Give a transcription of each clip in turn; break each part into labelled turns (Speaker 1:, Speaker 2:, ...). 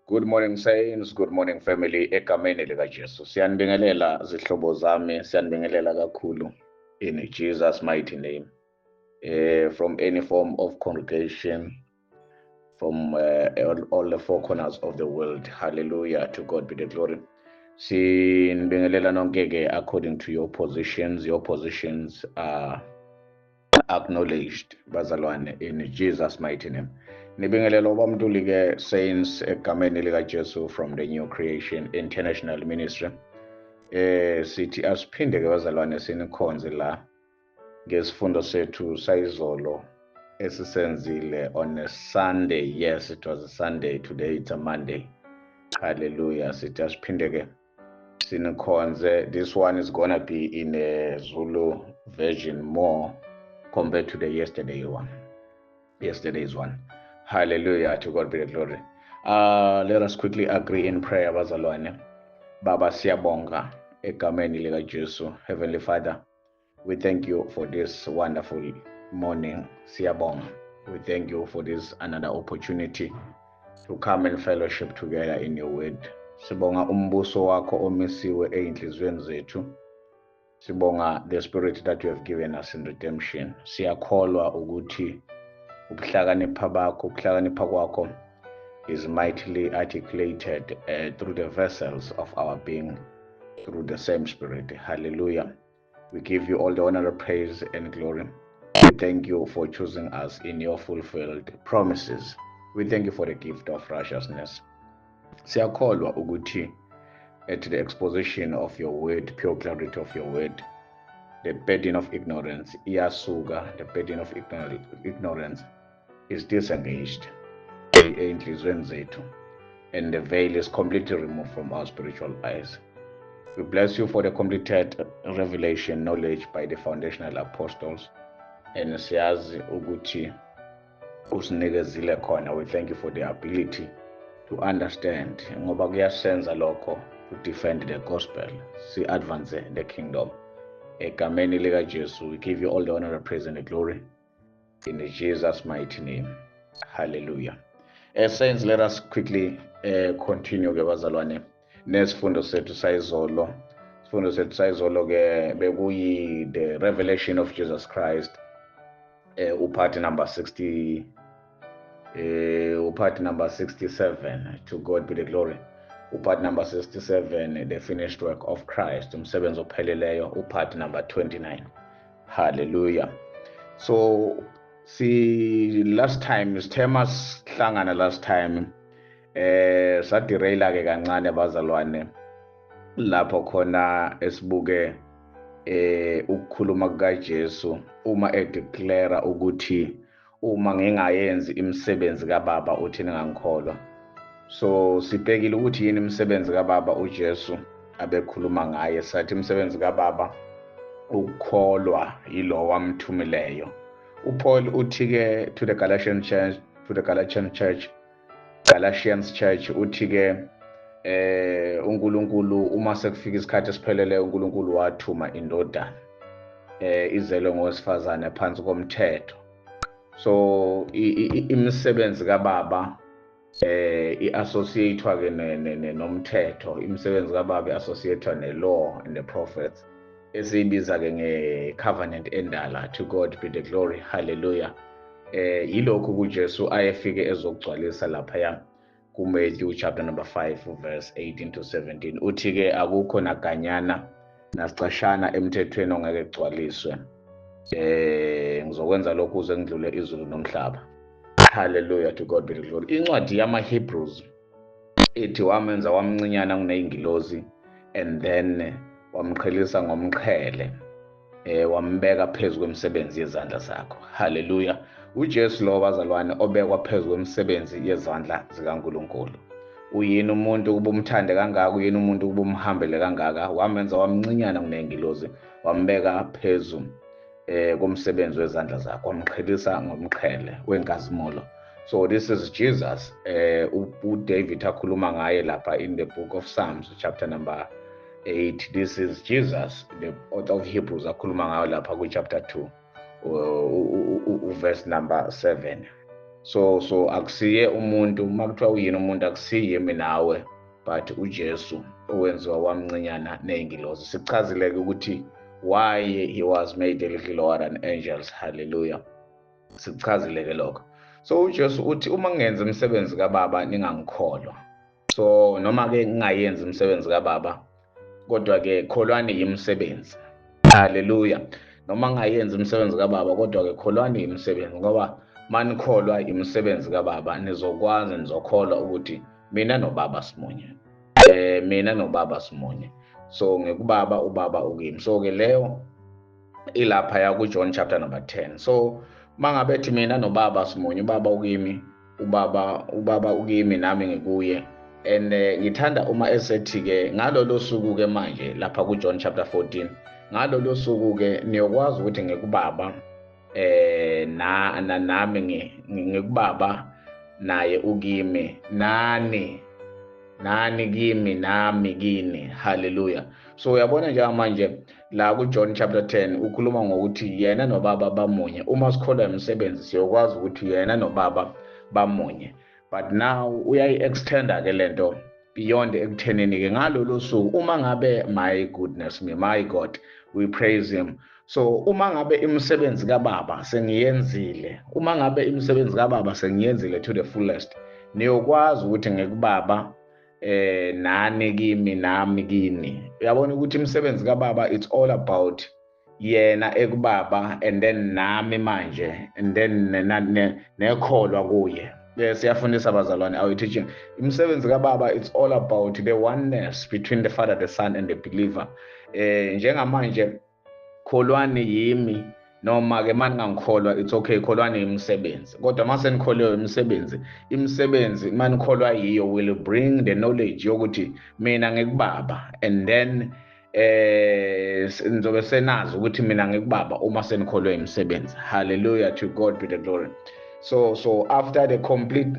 Speaker 1: Good morning saints, good morning family. Egameni likaJesu. Siyanibingelela zihlobo zami, siyanibingelela kakhulu in Jesus mighty name. From any form of congregation, from all the four corners of the world. Hallelujah, to God be the glory. Sinibingelela nonke according to your positions. Your positions are acknowledged, bazalwane, in Jesus mighty name. Nibingelela obamntuli saints egameni likaJesu from the New Creation International Ministry. Sithi asiphinde bazalwane sinikhonze la ngesifundo sethu sayizolo esisenzile on a Sunday. Yes, it was a Sunday. Today it's a Monday. Hallelujah. Sithi asiphinde sinikhonze. This one is gonna be in a Zulu version more compared to the yesterday's one. Hallelujah, to God be the glory. Let us quickly agree in prayer, bazalwane. Baba siyabonga egameni likaJesu. Heavenly Father, we thank you for this wonderful morning. Siyabonga. We thank you for this another opportunity to come and fellowship together in your word. Sibonga umbuso wakho omisiwe einhlizweni zethu. Sibonga the spirit that you have given us in redemption. Siyakholwa ukuthi ukuhlakanipha kwakho is mightily articulated through the vessels of our being, through the same spirit. Hallelujah. We give you all the honor, praise, and glory. We thank you for choosing us in your fulfilled promises. We thank you for the gift of righteousness. Siyakholwa ukuthi at the exposition of your word, pure clarity of your word, the burden of ignorance, iyasuka, the burden of ignorance is disengaged, and the veil is completely removed from our spiritual eyes. We bless you for the completed revelation knowledge by the foundational apostles, and siyazi ukuthi usinikezile khona. We thank you for the ability to understand, ngoba kuyasenza lokho to defend the gospel, si-advance the kingdom. Egameni likaJesu, we give you all the honor, praise, and the glory in Jesus' mighty name. Hallelujah. Saints, let us quickly continue bazalwane nesifundo sethu sayizolo. Isifundo sethu sayizolo bekuyi the revelation of Jesus Christ, upart number 67. To God be the glory. Upart number 67, the finished work of Christ, umsebenzi opheleleyo, upart number 29. Hallelujah. So last time sithema sihlangana last time sadireyila kancane bazalwane lapho khona esibuke ukukhuluma kukaJesu uma edeclare ukuthi uma ngingayenzi imisebenzi kaBaba uthini ngangikholwa. So sibhekile ukuthi yini imisebenzi kaBaba uJesu abekhuluma ngaye. Sathi imisebenzi kaBaba ukukholwa yilo wamthumileyo. uPaul uthi to the Galatians church uthi uNkulunkulu uma sekufika isikhathi esipheleleyo uNkulunkulu wathuma indodana izelwe ngowesifazane phansi komthetho. So imisebenzi kaBaba i-associatewa nomthetho. Imisebenzi kaBaba i-associatewa ne-law and the prophets, esiyibiza nge-covenant endala. To God be the glory. Hallelujah. Yilokhu kuJesu ayefike ezokugcwalisa laphaya kuMatthew chapter number 5 verse 18 to 17. Uthi akukho naganyana nasicashana emthethweni ongeke kugcwaliswe. Ngizokwenza lokhu uze ngidlule izulu nomhlaba. Hallelujah, to God be the glory. Incwadi yama-Hebrews ithi wamenza wamncinyana kuneyingilozi, and then wamqhelisa ngomqhele, wambeka phezu kwemisebenzi yezandla zakho. Hallelujah. uJesu lo bazalwane obekwa phezu kwemisebenzi yezandla zikaNkulunkulu. Uyini umuntu kuba umthande kangaka, uyini umuntu kuba umhambele kangaka, wamenza wamncinyana kuneyingilozi, wambeka phezu komsebenzi wezandla zakho, wamqhelisa ngomqhele wenkazimulo. So this is Jesus. uDavid akhuluma ngaye lapha in the book of Psalms chapter number 8. This is Jesus, the author of Hebrews, akhuluma ngayo lapha ku chapter 2 verse number 7. so akusiye umuntu makuthiwa uyini umuntu akusiye mina nawe but uJesu owenziwa wamncinyana ney'ngilosi. Sikuchazile-ke ukuthi why he was made a little lower than angels. Hallelujah. Sikuchazile-ke lokho. So uJesu uthi uma ngenza umsebenzi kaBaba ningangikholwa. So noma-ke ngingayenzi umsebenzi kaBaba, kodwa-ke kholwani yimisebenzi. Hallelujah. Noma ngingayenzi umsebenzi kaBaba, kodwa-ke kholwani yimisebenzi, ngoba manikholwa imisebenzi kaBaba nizokholwa ukuthi mina noBaba simunye. Mina noBaba simunye. So ngikubaba, uBaba ukimi. So-ke leyo ilaphaya kuJohn chapter number 10. So mangabe ethi mina noBaba simunye, uBaba ukimi, uBaba ukimi nami ngikuye. And ngithanda uma esethi-ke ngalolo suku-ke manje lapha kuJohn chapter 14, ngalolo suku-ke niyokwazi ukuthi ngikubaba nami ngikubaba naye ukimi, nani kimi nami kini. Hallelujah. So uyabona njengamanje la kuJohn chapter 10 ukhuluma ngokuthi yena noBaba bamunye. Uma sikholwa imisebenzi siyokwazi ukuthi yena noBaba bamunye. But now uyayi-extenda-ke lento beyond ekuthenini-ke ngalolo suku, uma ngabe, my goodness me, my God, we praise him. So uma ngabe imisebenzi kaBaba sengiyenzile, uma ngabe imisebenzi kaBaba sengiyenzile to the fullest, niyokwazi ukuthi ngikubaba nani kimi nami kini. Uyabona ukuthi imisebenzi kaBaba it's all about yena ekubaba and then nami manje and then nekholwa kuye. Siyafundisa abazalwane, our teaching, imisebenzi kaBaba it's all about the oneness between the Father, the Son and the believer. Njengamanje kholwani yimi, noma-ke maningangikholwa it's okay, kholwani imisebenzi. Kodwa mase nikholwe imisebenzi manikholwa yiyo will bring the knowledge yokuthi mina ngikubaba, and then nizobe senazi ukuthi mina ngikubaba uma senikholwe imisebenzi. Hallelujah, to God be the glory. So after the complete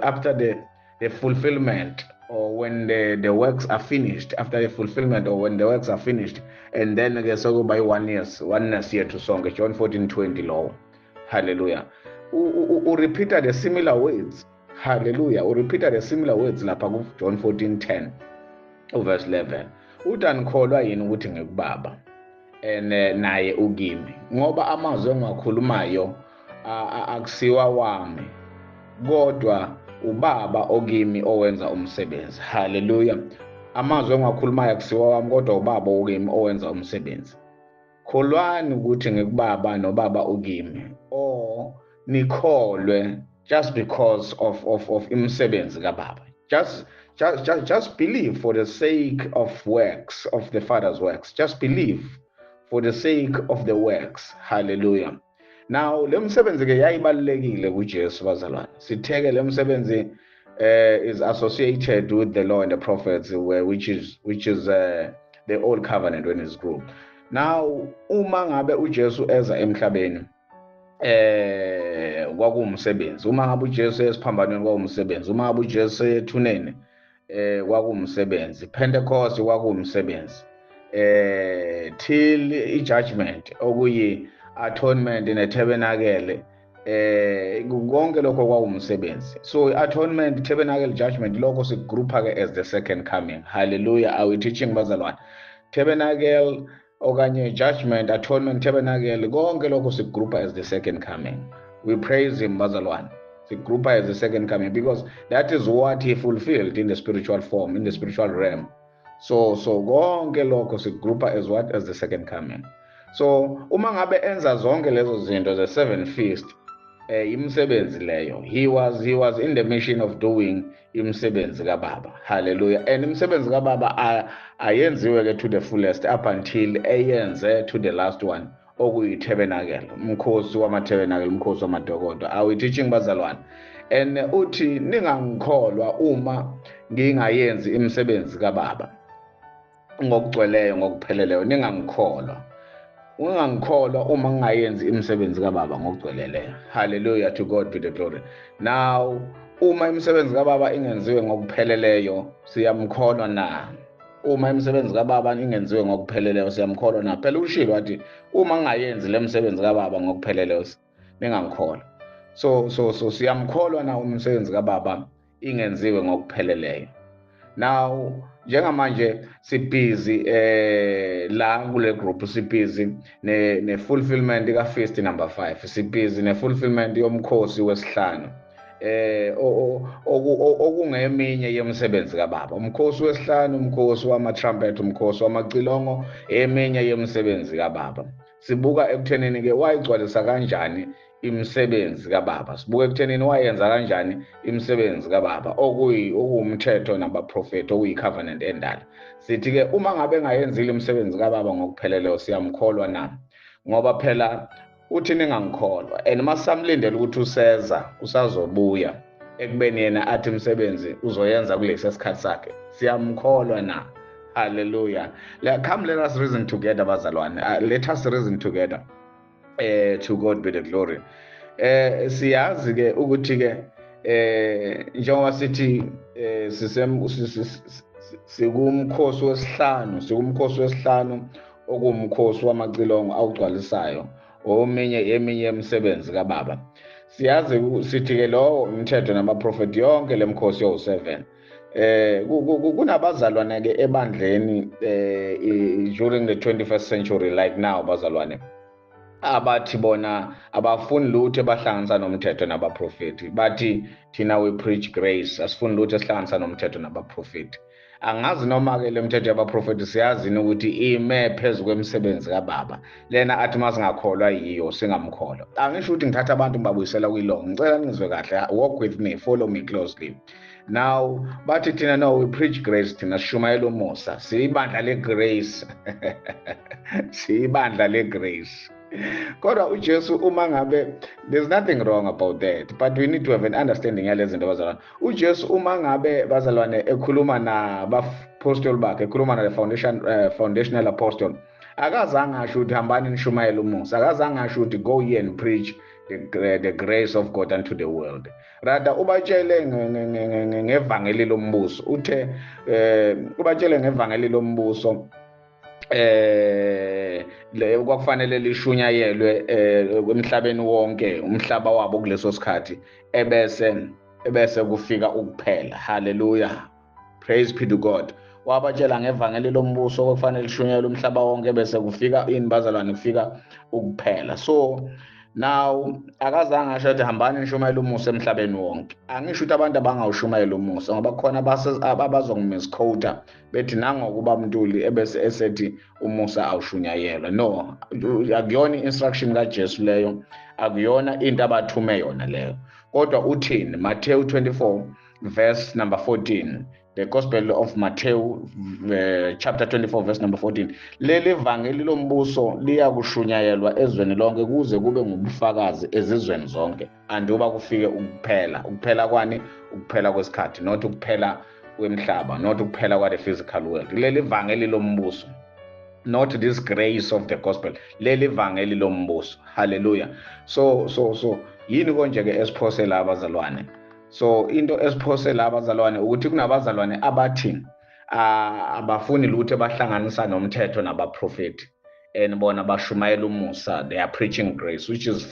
Speaker 1: after the fulfillment, or when the works are finished, after the fulfillment or when the works are finished, and then so by oneness here to song John 14:20 law. Hallelujah. Repeated the similar words. Hallelujah. Repeated the similar words lapha ku John 14:10 verse 11. Udanikholwa yini ukuthi ngikubaba naye ukimi, ngoba amazwi engiwakhulumayo akusiwa wami, kodwa uBaba okimi owenza umsebenzi. Hallelujah. Amazwi engiwakhulumayo akusiwa wami, kodwa uBaba okimi owenza umsebenzi. Kholwani ukuthi ngikubaba noBaba ukimi, or nikholwe just because of imisebenzi kaBaba. Just believe for the sake of works, of the Father's works. Just believe for the sake of the works. Hallelujah. Now le msebenzi-ke yayibalulekile kuJesu bazalwane. Sitheke le msebenzi is associated with the law and the prophets, which is the old covenant when it's grouped. Now uma ngabe uJesu eza emhlabeni kwakuwumsebenzi, uma ngabe uJesu esiphambanweni kwakuwumsebenzi, uma ngabe uJesu ethuneni kwakuwumsebenzi, Pentecost kwakuwumsebenzi, till i-judgment okuyi atonement netabernakele, konke lokho kwawumsebenzi. So atonement, tabernacle, judgment, lokho sigroupa-ke as the second coming. Hallelujah. Are we teaching bazalwane? Tabernacle okanye judgment, atonement, tabernacle, konke lokho sigroupa as the second coming. We praise him bazalwane. Sigroupa as the second coming because that is what he fulfilled in the spiritual form, in the spiritual realm. So konke lokho sigroupa as what? As the second coming. So uma ngabe enza zonke lezo zinto ze seven feast, imisebenzi leyo, he was in the mission of doing imisebenzi kaBaba. Hallelujah. And imisebenzi kaBaba ayenziwe-ke to the fullest up until eyenze to the last one, okuyi-tabernacle, umkhosi wama-tabernacle, umkhosi wamadokodo. Are we teaching bazalwane? And uthi ningangikholwa uma ngingayenzi imisebenzi kaBaba ngokugcweleyo, ngokupheleleyo, ningangikholwa. Ungangikholwa uma ngingayenzi imisebenzi kaBaba ngokugcweleleyo. Hallelujah, to God be the glory. Now uma imisebenzi kaBaba ingenziwe ngokupheleleyo siyamkholwa na? Uma imisebenzi kaBaba ingenziwe ngokupheleleyo siyamkholwa na? Phela ushilo wathi uma ngingayenzi le misebenzi kaBaba ngokupheleleyo ningangikholwa. so siyamkholwa na umsebenzi kababa ingenziwe ngokupheleleyo. Now njengamanje sibhizi la kule group sibhizi ne fulfillment ka feast number 5, sibhizi ne fulfillment yomkhosi wesihlanu okungeminye yemisebenzi kababa. Umkhosi wesihlanu, umkhosi wama-trumpet, umkhosi wamacilongo, eminye yemisebenzi kababa. Sibuka ekuthenini ke wayigcwalisa kanjani imisebenzi kababa, sibuka ekuthenini wayenza kanjani imisebenzi kababa okuwumthetho nabaprofeti okuyi-covenant endala. Sithi ke uma ngabe engayenzile imisebenzi kababa ngokupheleleyo siyamkholwa na, ngoba phela uthi ningangikholwa and masamlindele ukuthi usazobuya ekubeni yena athi imisebenzi uzoyenza kulesi sikhathi sakhe, siyamkholwa na. Hallelujah. Come, let us reason together bazalwane. Let us reason together. To God be the glory. Siyazi ke ukuthi ke njengoba sithi sikumkhosi wesihlanu okumkhosi wamacilongo awugcwalisayo eminye yemisebenzi kababa. Siyazi sithi ke lo umthetho namaprofeti yonke lemkhosi yo7 kunabazalwane ke ebandleni during the 21st century like now bazalwane abathi bona abafuni lutho ebahlanganisa nomthetho nabaprofeti, bathi thina we preach grace, asifuni lutho esihlanganisa nomthetho nabaprofeti. Angazi noma ke le mthetho yabaprofeti siyazini ukuthi ime phezu kwemisebenzi kababa lena athi masingakholwa yiyo singamkholwa. Angisho ukuthi ngithatha abantu ngibabuyisela kuyilongo, ngicela nizwe kahle, walk with me, follow me closely. Now bathi thina no we preach grace, thina sishumayela umusa, siyibandla legrace siyibandla legrace. Kodwa uJesu uma ngabe, there's nothing wrong about that, but we need to have an understanding yalezi zinto bazalwane. UJesu uma ngabe bazalwane ekhuluma nabapostoli bakhe, ekhuluma nale foundational apostle, akazange asho ukuthi hambani nishumayele umusa, akazange asho ukuthi go ye and preach the grace of God unto the world. Rather ubatshele ngevangeli lombuso, uthe ubatshele ngevangeli lombuso kwakufanele lishunyayelwe emhlabeni wonke, umhlaba wabo kuleso sikhathi, ebese kufika ukuphela. Hallelujah, praise be to God. Wabatshela ngevangeli lombuso okufanele lishunyayelwe umhlaba wonke bese kufika bazalwane, kufika ukuphela. So now akazange asho ukuthi hambani nishumayele umusa emhlabeni wonke. Angisho ukuthi abantu abangawushumayela umusa, ngoba khona abazongimisquota bethi nangokuba mntuli ebese esethi umusa awushunyayelwa. No, akuyona i-instruction kaJesu leyo, akuyona into abathume yona leyo. Kodwa uthini? Matthew 24 verse number 14, the Gospel of Matthew chapter 24 verse number 14, leli vangeli lombuso liyakushunyayelwa ezweni lonke kuze kube ngubufakazi ezizweni zonke anduba kufike ukuphela. Ukuphela kwani? Ukuphela kwesikhathi, not ukuphela kwemhlaba, not ukuphela kwa the physical world. Leli vangeli lombuso, not this grace of the gospel, leli vangeli lombuso. Hallelujah. So yini konje ke esiphosela abazalwane? So into esiphosela abazalwane ukuthi kunabazalwane abathi abafuni lutho bahlanganisa nomthetho nabaprofeti and bona bashumayela umusa, they are preaching grace, which is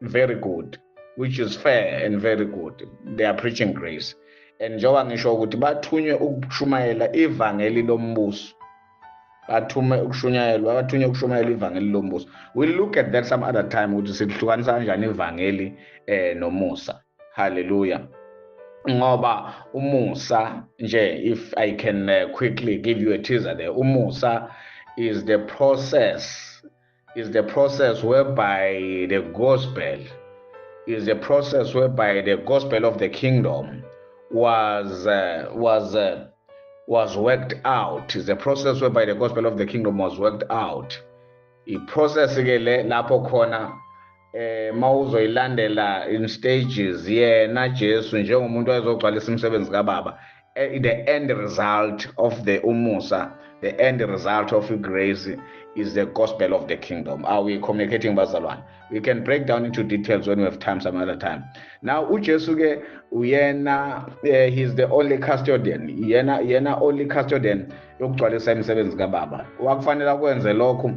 Speaker 1: very good, which is fair and very good. They are preaching grace. And njengoba ngisho ukuthi bathunywe ukushumayela ivangeli lombuso, bathunywe ukushumayela ivangeli lombuso. We'll look at that some other time ukuthi sihlukanisa kanjani ivangeli nomusa. Hallelujah. Ngoba umusa nje, if I can quickly give you a teaser there, umusa is the process whereby the gospel of the kingdom was worked out. Is the process whereby the gospel of the kingdom was worked out. I-process ke le lapho khona mawuzoyilandela in stages yena Jesu njengomuntu ayezogcwalisa imisebenzi kababa, the end result of the umusa, the end result of grace is the gospel of the kingdom. Are we communicating bazalwane? We can break down into details when we have time some other time. Now uJesu ke uyena he's the only custodian, yena only custodian yokugcwalisa imisebenzi kababa. Wakufanele kwenze lokho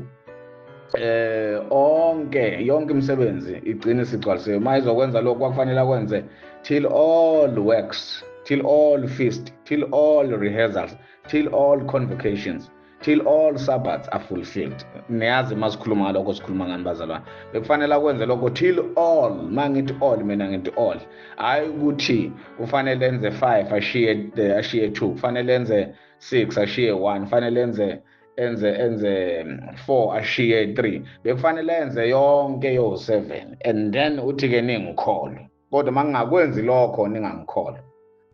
Speaker 1: yonke imisebenzi igcina isigcwalisiwe. Uma izokwenza lokho kwakufanele akwenze till all works, till all feast, till all rehearsals, till all convocations, till all sabbaths are fulfilled. Niyazi uma sikhuluma ngalokho sikhuluma ngani bazalwane? Bekufanele akwenze lokho till all. Uma ngithi all, mina ngithi all, hhayi ukuthi kufanele enze 5 ashiye 2, kufanele enze 6 ashiye 1, kufanele enze 4 ashiye 3. Bekufanele enze yonke yo7 and then uthi-ke ningikholwa. Kodwa uma ngingakwenzi lokho ningangikholwa.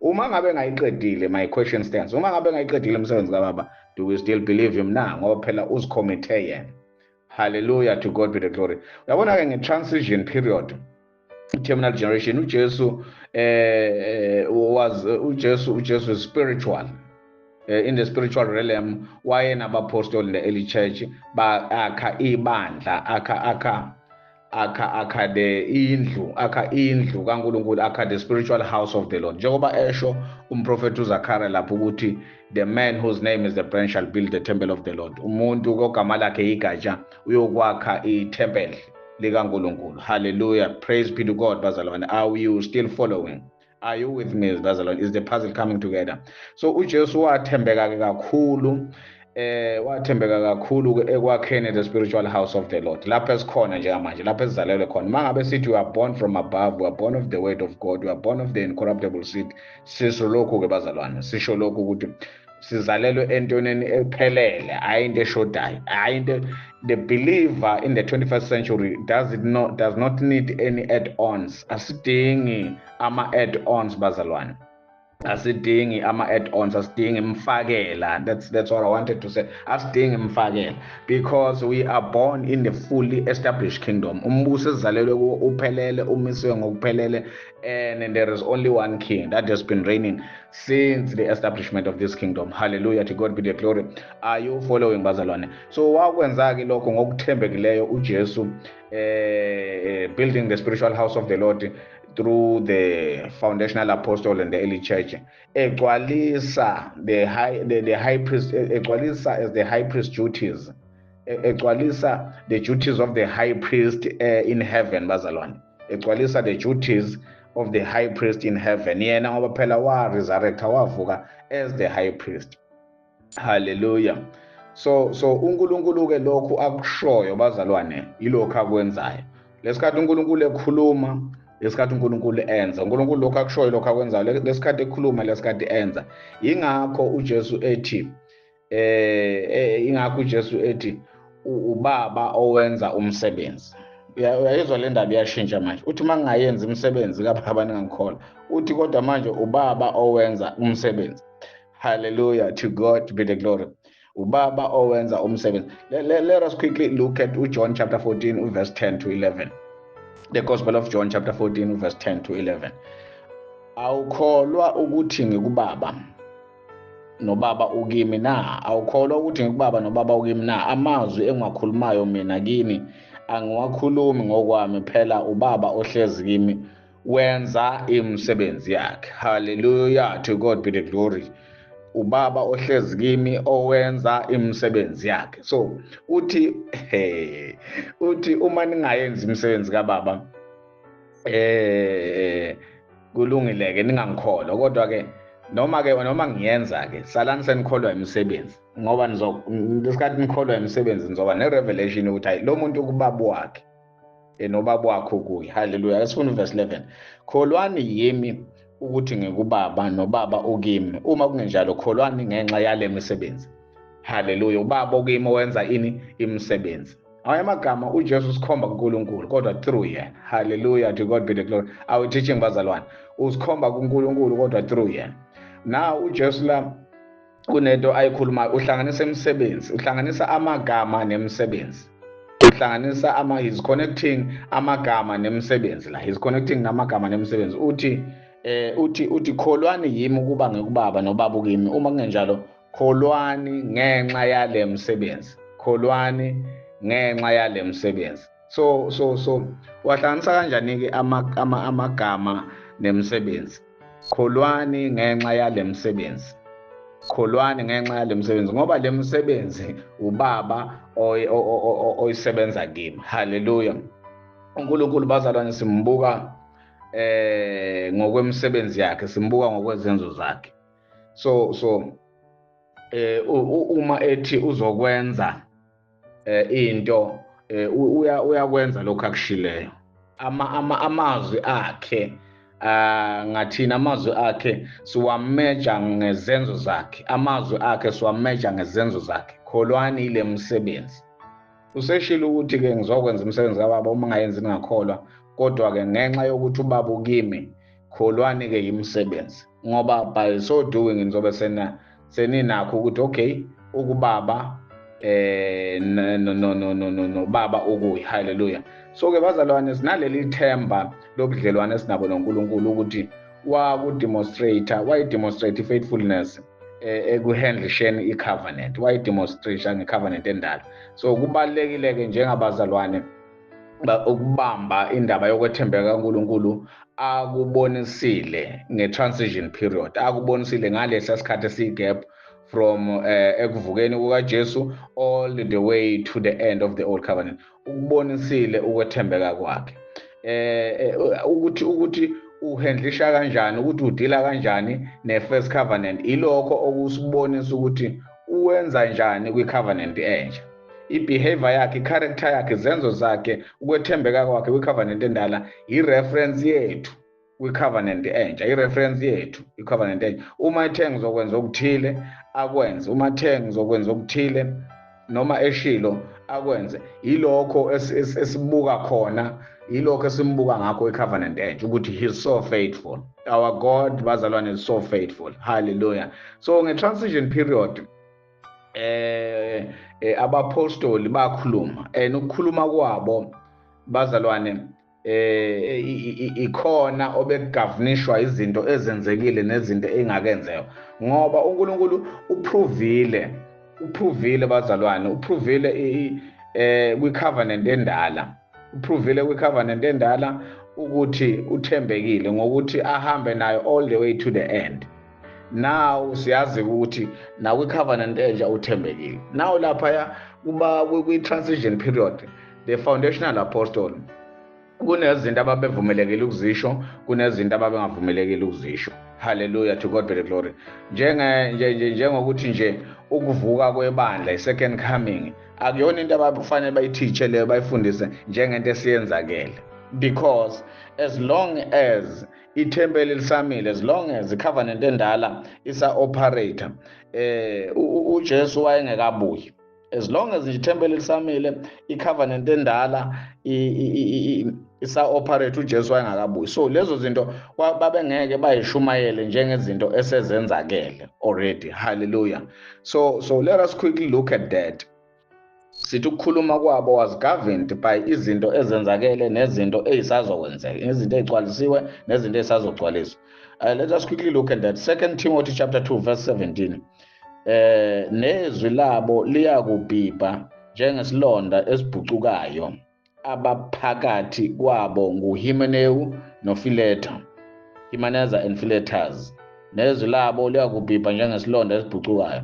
Speaker 1: Uma ngabe ngayiqedile, my question stands, uma ngabe ngayiqedile umsebenzi kababa, do we still believe him na? Ngoba phela uzikhomithe yena. Hallelujah, to God be the glory. Uyabona-ke nge-transition period, terminal generation, uJesu uJesu is spiritual. In the spiritual realm, wayenabapostoli in the early church, akha ibandla, akha indlu kaNkulunkulu, akha the spiritual house of the Lord. Njengoba esho umprofeti uZakhariya lapho ukuthi the man whose name is the branch shall build the temple of the Lord. Umuntu ogama lakhe igatsha uyokwakha ithempeli likaNkulunkulu. Hallelujah, praise be to God bazalwane. Are you still following? Are you with me bazalwane? Is the puzzle coming together? So uJesu wathembeka kakhulu ekwakheni the spiritual house of the Lord. Lapho esikhona njengamanje, lapho esizalelwe khona. Mangabe sithi we are born from above, we are born of the word of God, we are born of the incorruptible seed, sisho lokhu-ke bazalwane, sisho lokhu ukuthi sizalelwe entweni ephelele, hayi into eshodayo, hayi into. The believer in the 21st century does not need any add-ons. Asidingi ama-add-ons bazalwane. Asidingi ama-add-ons, asidingi mfakela. That's what I wanted to say. Asidingi mfakela, because we are born in the fully established kingdom. Umbuso esizalelwe kuwo uphelele, umisiwe ngokuphelele, and there is only one king that has been reigning since the establishment of this kingdom. Hallelujah, to God be the glory. Are you following bazalwane? So wakwenza-ke lokho ngokuthembekileyo uJesu, building the spiritual house of the Lord through the foundational apostle and the early church, egcwalisa the high priest, egcwalisa as the high priest duties, egcwalisa the duties of the high priest in heaven bazalwane, egcwalisa the duties of the high priest in heaven. Yena ngoba phela wa-resurrecta, wavuka as the high priest. Hallelujah. So uNkulunkulu-ke lokhu akushoyo bazalwane yilokhu akwenzayo. Lesikhathi uNkulunkulu ekhuluma, lesikhathi uNkulunkulu enza. uNkulunkulu lokhu akushoyo lokhu akwenzayo, lesikhathi ekhuluma, lesikhathi enza. Ingakho uJesu ethi ubaba owenza umsebenzi. Uyayizwa le ndaba iyashintsha manje. Uthi uma ngingayenza imisebenzi kababa ningangikholwa. Uthi kodwa manje ubaba owenza umsebenzi. Hallelujah, to God be the glory. Ubaba owenza umsebenzi. Let us quickly look at John chapter 14 verse 10 to 11. The Gospel of John chapter 14 verse 10 to 11. Awukholwa ukuthi ngikubaba nobaba ukimi na? Awukholwa ukuthi ngikubaba nobaba ukimi na? Amazwi engiwakhulumayo mina kini angiwakhulumi ngokwami, phela ubaba ohlezi kimi wenza imisebenzi yakhe. Hallelujah, to God be the glory. Ubaba ohlezi kimi owenza imisebenzi yakhe. So uthi uma ningayenzi imisebenzi kababa kulungile-ke ningangikholwa, kodwa-ke noma ngiyenza-ke salani senikholwa imisebenzi, ngoba lesikhathi nikholwa imisebenzi nizoba ne-revelation ukuthi hayi lo muntu kubaba wakhe nobaba wakhe kuye. Hallelujah. Asifuna verse 11. Kholwani yimi ukuthi ngikubaba nobaba ukimi. Uma kungenjalo kholwani ngenxa yale misebenzi. Hallelujah. Ubaba ukimi wenza ini? Imisebenzi. Awaya amagama uJesu sikhomba kuNkulunkulu kodwa through yena. Hallelujah, to God be the glory. Our teaching bazalwane, usikhomba kuNkulunkulu kodwa through yena. Now uJesu la kunento ayikhulumayo, uhlanganisa imisebenzi, uhlanganisa amagama nemisebenzi. Uhlanganisa he's connecting amagama nemisebenzi la. He's connecting namagama nemisebenzi. Uthi kholwani yimi ukuba ngikubaba nobaba ukimi. Uma kungenjalo kholwani ngenxa yale misebenzi. Kholwani ngenxa yale misebenzi. So wahlanganisa kanjani-ke amagama nemisebenzi? Kholwani ngenxa yale misebenzi. kholwani ngenxa yale msebenzi ngoba le msebenzi ubaba oyisebenza kimi. Haleluya. uNkulunkulu bazalwane simbuka ngokwemisebenzi yakhe, simbuka ngokwezenzo zakhe. So uma ethi uzokwenza into uyakwenza lokho akushileyo. Amazwi akhe ngathina amazwi akhe siwameja ngezenzo zakhe. Amazwi akhe siwameja ngezenzo zakhe. Kholwani ile msebenzi. Useshilo ukuthi-ke ngizokwenza umsebenzi kababa uma ngayenzi ngingakholwa, kodwa-ke ngenxa yokuthi ubaba ukimi, kholwani-ke imisebenzi. Ngoba by so doing nizobe seninakho ukuthi okay, ukubaba nobaba ukuye. Haleluya. So-ke bazalwane, sinaleli themba lobudlelwane esinabo noNkulunkulu ukuthi wayidemonstrate i-faithfulness ekuhandlisheni i-covenant, wayidemonstrate nge-covenant endala. So kubalulekile-ke njengabazalwane ukubamba indaba yokwethembeka kaNkulunkulu akubonisile nge-transition period, akubonisile ngalesa sikhathi esiyi-gap from ekuvukeni kukaJesu all the way to the end of the old covenant. Ukubonisile ukwethembeka kwakhe, ukuthi uhandlisha kanjani, ukuthi udila kanjani ne-first covenant, ilokho okusibonisa ukuthi uwenza njani kwi-covenant entsha. I-behavior yakhe, i-character yakhe, izenzo zakhe, ukwethembeka kwakhe kwi-covenant endala i-reference yethu kwi-covenant entsha, i-reference yethu i-covenant entsha. Uma ethe ngizokwenza okuthile akwenze, uma ethe ngizokwenza okuthile noma eshilo akwenze, yilokho esibuka khona, yilokho esimbuka ngakho i-covenant entsha ukuthi he is so faithful. Our God, bazalwane, is so faithful. Hallelujah. So nge-transition period abapostoli bakhuluma, and ukukhuluma kwabo bazalwane ikhona obekugavnishwa izinto ezenzekile nezinto engakenzeka, ngoba uNkulunkulu uphrovile bazalwane, uphrovile kwi-covenant endala, uphrovile kwi-covenant endala ukuthi uthembekile ngokuthi ahambe nayo all the way to the end. Now siyazi ukuthi na kwi-covenant entsha uthembekile. Now laphaya kuba kwi-transition period, the foundational apostle, kunezinto ababevumelekile ukuzisho, kunezinto ababengavumelekile ukuzisho. Hallelujah, to God be the glory. Njengokuthi nje ukuvuka kwebandla, i-second coming, akuyona into abakufanele bayithiche leyo, bayifundise njengento esiyenzakele, because as long as ithempeli lisamile, as long as i-covenant endala isa-operator, uJesu wayengekabuyi. As long as ithempeli lisamile, i-covenant endala isa-operate, uJesu wayengakabuyi. So lezo zinto babengeke bayishumayele njengezinto esezenzakele already. Hallelujah. So let us quickly look at that. Sithi ukukhuluma kwabo was governed by izinto ezenzakele nezinto ezisazokwenzeka, izinto ezigcwalisiwe nezinto ezisazogcwaliswa. Let us quickly look at that. 2 Timothy chapter 2 verse 17. Nezwi labo liyakubhibha njengesilonda esibhucukayo, abaphakathi kwabo nguHimeneu noFileta, Hymenaeus and Philetus. Nezwi labo liyakubhibha njengesilonda esibhucukayo.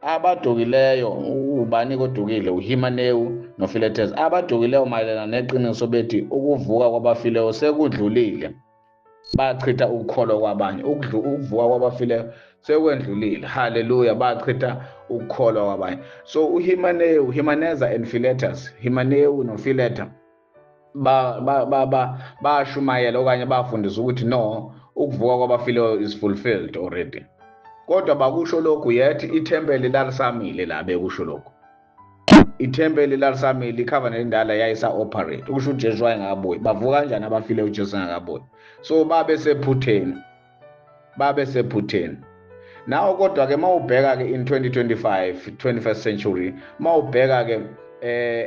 Speaker 1: Abadukileyo, ubani kodukile? uHimeneu noFiletus. Abadukileyo mayelana neqiniso bethi ukuvuka kwabafileyo sekudlulile, bachitha ukukholwa kwabanye. Ukuvuka kwabafileyo sekwendlulile. Hallelujah. Bachitha ukukholwa kwabanye. So uHimeneu, Hymenaeus and Philetus, Himeneu noFileta bashumayela okanye bafundisa ukuthi no, ukuvuka kwabafileyo is fulfilled already. Kodwa bakusho lokhu yet ithempeli lalisamile la, bekusho lokhu. Ithempeli lalisamile, i-covenant endala yayisa-operate, ukusho uJesu wayengakabuyi. Bavuka kanjani abafileyo uJesu engakabuyi? So babe sephutheni. Nawo kodwa-ke mawubheka-ke in 2025, 21st century, mawubheka-ke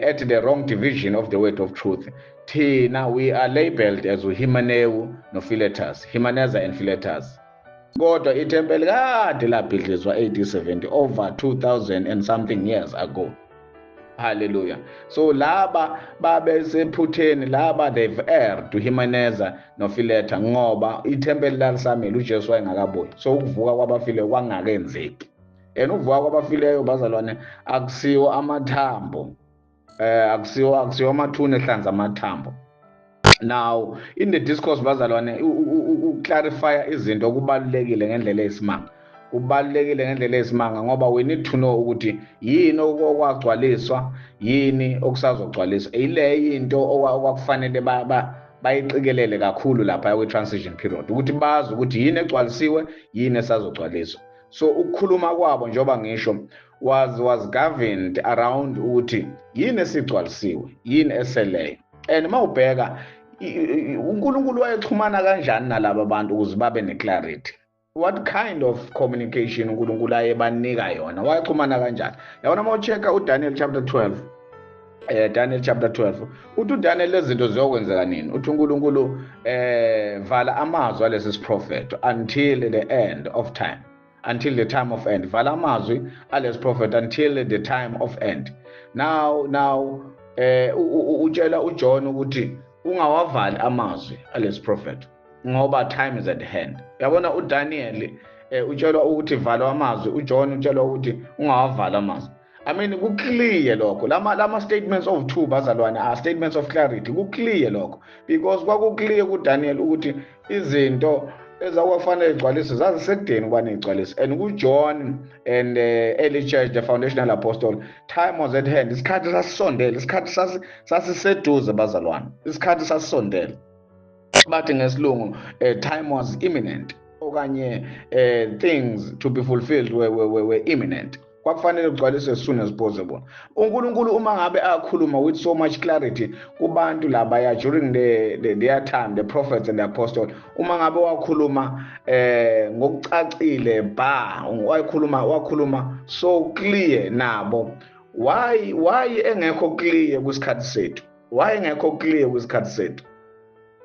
Speaker 1: at the wrong division of the word of truth, thina we are labeled as uHimeneu noFiletus, Hymenaeus and Philetus. Kodwa ithempeli kade labhidlizwa AD 70, over 2000 and something years ago. Hallelujah. So laba babe sephutheni, laba they've erred to Hymenaeus noFileta ngoba ithempeli lalisamile, uJesu wayengakabuyi. So ukuvuka kwabafileyo kwangakenzeki. and uvuka kwabafileyo bazalwane akusiwo amathambo, akusiwo amathuna ehlanza amathambo. Now in the discourse bazalwane uclarify izinto kubalulekile ngendlela eyisimanga, kubalulekile ngendlela eyisimanga ngoba we need to know ukuthi yini okwagcwaliswa, yini okusazogcwaliswa. Ile into okwakufanele bayiqikelele kakhulu lapha kwi-transition period ukuthi bazi ukuthi yini egcwalisiwe, yini esazogcwaliswa. So ukukhuluma kwabo njengoba ngisho was governed around ukuthi yini esigcwalisiwe, yini eseleyo. And mawubheka uNkulunkulu wayexhumana kanjani nalabo bantu ukuze babe neclarity? What kind of communication uNkulunkulu ayebanika yona? Wayexhumana kanjani? Yabona mawuchecka uDaniel chapter 12, Daniel chapter 12, uthi uDaniel lezinto ziyokwenzeka nini? Uthi uNkulunkulu vala amazwi alesi siprofeto until the end of time, until the time of end. Vala amazwi alesi prophet until the time of end. Now utshela uJohn ukuthi ungawavali amazwi alesi prophet ngoba time is at hand. Yabona uDaniel utshelwa ukuthi vala amazwi, uJohn utshelwa ukuthi ungawavali amazwi. I mean ku-clear lokho. Lama statements of two bazalwane are statements of clarity. Ku-clear lokho because kwaku-clear kuDaniel ukuthi izinto ezakwafanele igcwaliswe zazisekudeni ukubana igcwaliswe. And kuJohn and early church, the foundational apostle, time was at hand. Isikhathi sasisondele, isikhathi sasiseduze bazalwane, isikhathi sasisondele. Bathi ngesilungu time was imminent, okanye things to be fulfilled were imminent. Kwakufanele kugcwaliswe as soon as possible. uNkulunkulu uma ngabe akhuluma with so much clarity kubantu labaya during their time, the prophets and the apostles, uma ngabe wakhuluma ngokucacile wakhuluma so clear nabo, why engekho clear kwisikhathi sethu? Why engekho clear kwisikhathi sethu?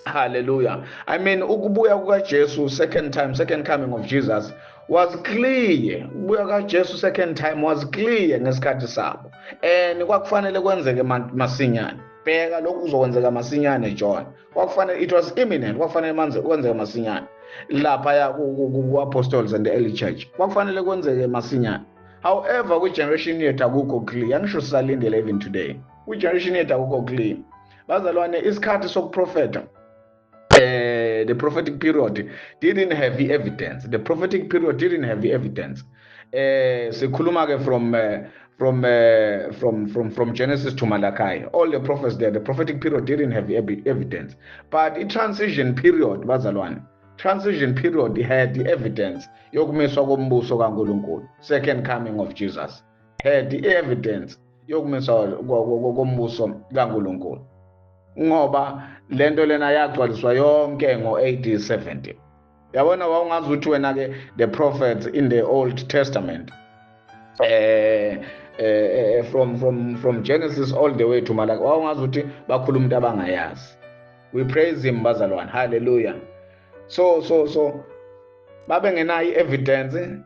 Speaker 1: Hallelujah. I mean ukubuya kukaJesu second coming of Jesus was clear. Ukubuya kukaJesu second time was clear ngesikhathi sabo, and kwakufanele kwenzeke masinyane. Bheka lokhu kuzokwenzeka masinyane John. Kwakufanele, it was imminent, kwakufanele kwenzeke masinyane lapha ku-apostles and the early church, kwakufanele kwenzeke masinyane. However kwi-generation yethu akukho clear. Angisho sisalindele even today, kwi-generation yethu akukho clear bazalwane. Isikhathi sokuprofeta, the prophetic period didn't have the evidence. The prophetic period didn't have the evidence. Sikhuluma ke from Genesis to Malachi, all the prophets there, the prophetic period didn't have the evidence. But the transition period bazalwane, transition period had the evidence yokumiswa kombuso kaNkulunkulu, second coming of Jesus, had the evidence yokumiswa kombuso kaNkulunkulu, ngoba lento lena yagcwaliswa yonke ngo-AD 70. Yabona wawungazi ukuthi wena ke the prophets in the Old Testament from Genesis all the way to Malachi, wawungazi ukuthi bakhuluma into abangayazi. We praise him bazalwane, hallelujah. So babe ngenayo evidence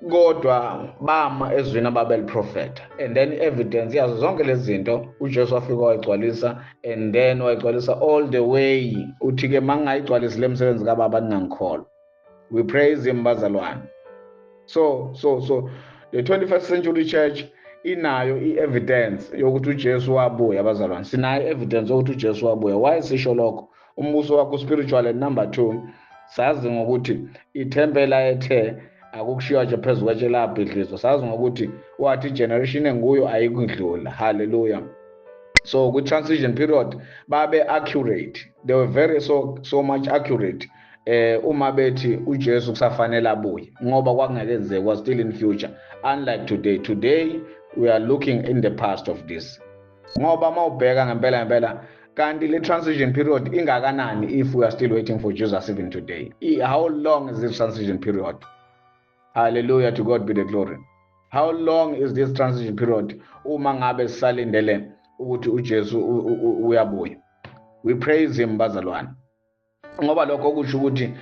Speaker 1: kodwa bama ezwini ababeli prophet, and then evidence yazo zonke lezi zinto uJesu wafika wayigcwalisa, and then wayigcwalisa all the way uthi ke mangayigcwalisi le msebenzi kababa ningangikholwa. We praise him bazalwane. So the 21st century church inayo i-evidence yokuthi uJesu wabuya bazalwane. Sinayo evidence yokuthi uJesu wabuya. Why sisho lokho? Umbuso wakho spiritual. And number 2, sazi ngokuthi ithempela ethe akukushiwa nje phezu kwetshe labhidlizwa. Sazi ngokuthi wathi generation enguyo ayikudlula. Hallelujah. So kwi-transition period babe accurate, they were very so much accurate uma bethi uJesu kusafanele abuye, ngoba kwakungekenzeki, was still in future. Unlike today we are looking in the past of this, ngoba mawubheka ngempela kanti le transition period ingakanani if we are still waiting for Jesus even today? How long is this transition period? Hallelujah, to God be the glory. How long is this transition period uma ngabe sisalindele ukuthi uJesu uyabuya? We praise him bazalwane, ngoba lokho kusho ukuthi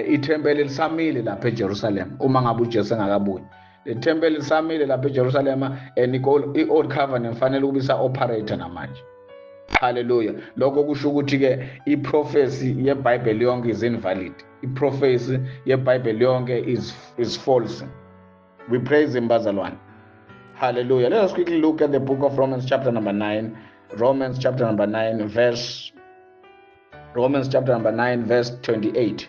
Speaker 1: ithempeli lisamile lapha eJerusalem uma ngabe uJesu engakabuyi. Ithempeli lisamile lapha eJerusalem, and i-old covenant kufanele ukuba isa-operate namanje. Hallelujah. Lokho kusho ukuthi ke i-prophecy yeBhayibheli yonke is invalid. I-prophecy yeBhayibheli yonke is false. We praise him, bazalwane. Hallelujah. Let us quickly look at the book of Romans chapter number 9. Romans chapter number 9 verse 28.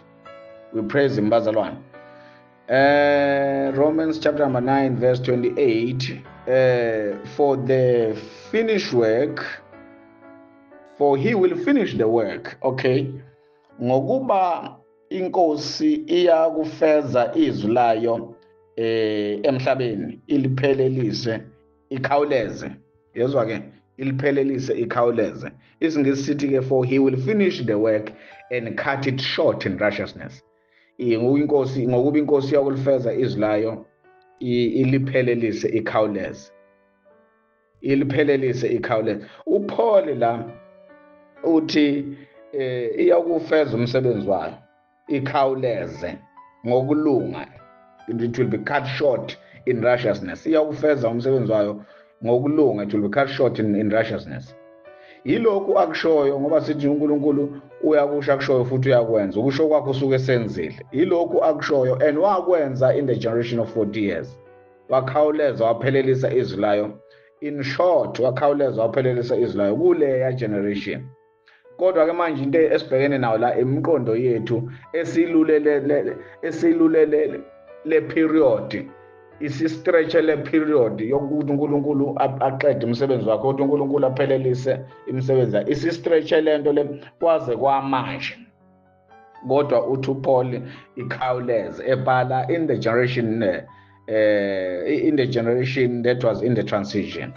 Speaker 1: We praise him, bazalwane. Romans chapter number 9 verse 28. For the finished work, for he will finish the work. Okay. Ngokuba inkosi iyakufeza izwi layo emhlabeni, iliphelelise ikhawuleze. Yezwa ke, iliphelelise ikhawuleze. Isingisi sithi ke, for he will finish the work and cut it short in righteousness. Ngokuba inkosi iyakulifeza izwi layo, iliphelelise ikhawuleze. Iliphelelise ikhawuleze. uPaul la uthi iyakufeza umsebenzi wayo, ikhawuleze ngokulunga. It will be cut short in righteousness. Iyakufeza umsebenzi wayo ngokulunga, it will be cut short in righteousness. Yilokhu akushoyo, ngoba sithi uNkulunkulu uyakusho akushoyo futhi uyakwenza. Ukusho kwakho usuke esenzile. Yilokhu akushoyo, and wakwenza in the generation of 40 years. Wakhawuleza waphelelisa izwi layo. In short, wakhawuleza waphelelisa izwi layo kuleya generation. Kodwa ke manje into esibhekene nayo la imiqondo yethu esilulele le period, isi-stretch le period yokuthi uNkulunkulu aqede umsebenzi wakhe, ukuthi uNkulunkulu aphelelise imisebenzi yakhe, isi-stretch lento le kwaze kwamanje. Kodwa uthi uPaul ikhawuleze ebhala in the generation that was in the transition.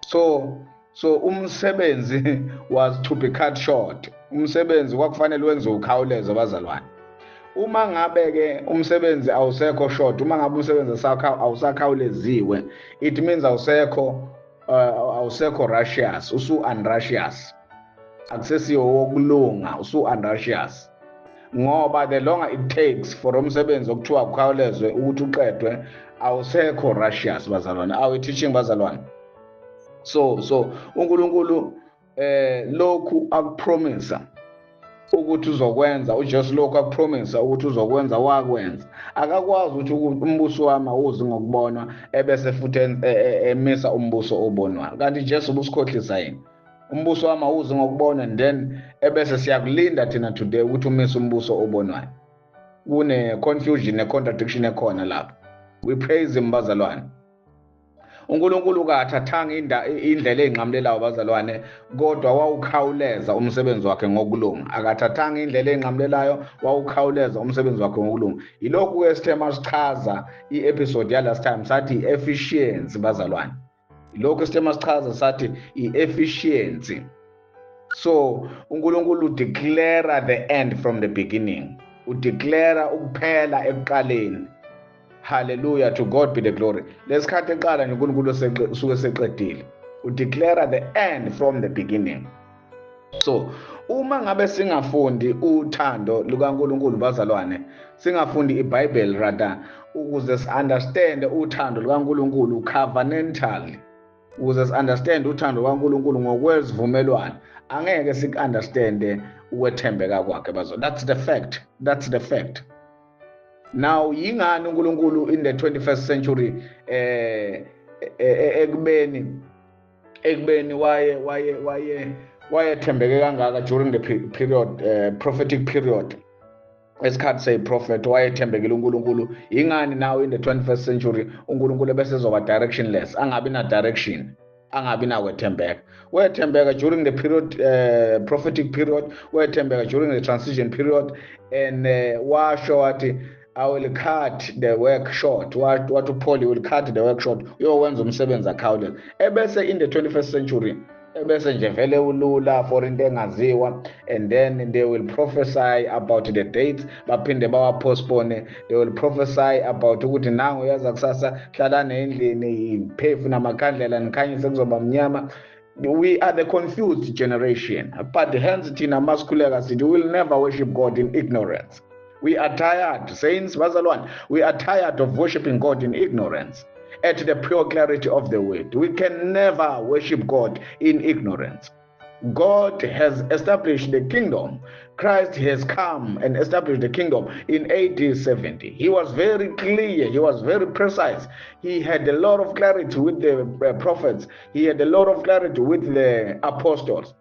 Speaker 1: So umsebenzi was to be cut short. Umsebenzi kwakufanele wenze ukhawuleze, bazalwane. Uma ngabe ke umsebenzi awusekho short, uma ngabe umsebenzi awusakhawuleziwe, it means awusekho righteous, unrighteous. Akusesiyo wokulunga, unrighteous. Ngoba the longer it takes for umsebenzi okuthiwa ukhawulezwe ukuthi uqedwe, awusekho righteous, bazalwane. Awu teaching, bazalwane. So uNkulunkulu lokhu akupromisa ukuthi uzokwenza, uJesu lokhu akupromisa ukuthi uzokwenza, wakwenza. Akakwazi ukuthi umbuso wami awuzi ngokubonwa ebese futhi emisa umbuso obonwayo. Kanti Jesu ubusikhohlisa yini? Umbuso wami awuzi ngokubonwa, and then ebese siyakulinda thina today ukuthi umise umbuso obonwayo. Kune confusion ne-contradiction ekhona lapho. We praise him, bazalwane. uNkulunkulu kathathanga indlela enqamlelayo, bazalwane, kodwa wawukhawuleza umsebenzi wakhe ngokulunga. Akathathanga indlela enqamlelayo, wawukhawuleza umsebenzi wakhe ngokulunga. Yilokhu ke sithe masichaza i-episode ya last time sathi i-efficiency, bazalwane. Yilokhu sithe masichaza sathi i-efficiency. So uNkulunkulu udeclare the end from the beginning. Udeclare ukuphela ekuqaleni. Hallelujah, to God be the glory. Lesikhathi eqala nje uNkulunkulu usuke seqedile. Udeclare the end from the beginning. So uma ngabe singafundi uthando lukaNkulunkulu, bazalwane, singafundi iBhayibheli rather, ukuze si-understand uthando lukaNkulunkulu covenantally, ukuze si-understand uthando lukaNkulunkulu ngokwesivumelwano, angeke sik-understand ukwethembeka kwakhe, bazalwane. That's the fact. Now yingani uNkulunkulu in the 21st century ekubeni wayethembeke kangaka during the period, prophetic period, esikhathi say-prophet wayethembekile uNkulunkulu? Yingani now in the 21st century uNkulunkulu besezoba directionless, angabi na direction, angabi nakwethembeka? Wethembeka during the period, prophetic period, wethembeka during the transition period, and washo wathi I will cut the work short. What uPaul will cut the work short, uyowenza umsebenzi akhawuleze. Ebese in the 21st century ebese nje vele ulula for into engaziwa, and then they will prophesy about the dates, baphinde bawapostpone. They will prophesy about ukuthi nangu yaza kusasa hlalane endlini iphefu namakhandlela nikhanyise kuzoba mnyama. We are the confused generation, but hence thina masikhuleka sithi we will never worship God in ignorance. We are tired, saints, bazalwane. We are tired of worshiping God in ignorance at the pure clarity of the word. We can never worship God in ignorance. God has established the kingdom. Christ has come and established the kingdom in AD 70. He was very clear. He was very precise. He had a lot of clarity with the prophets. He had a lot of clarity with the apostles.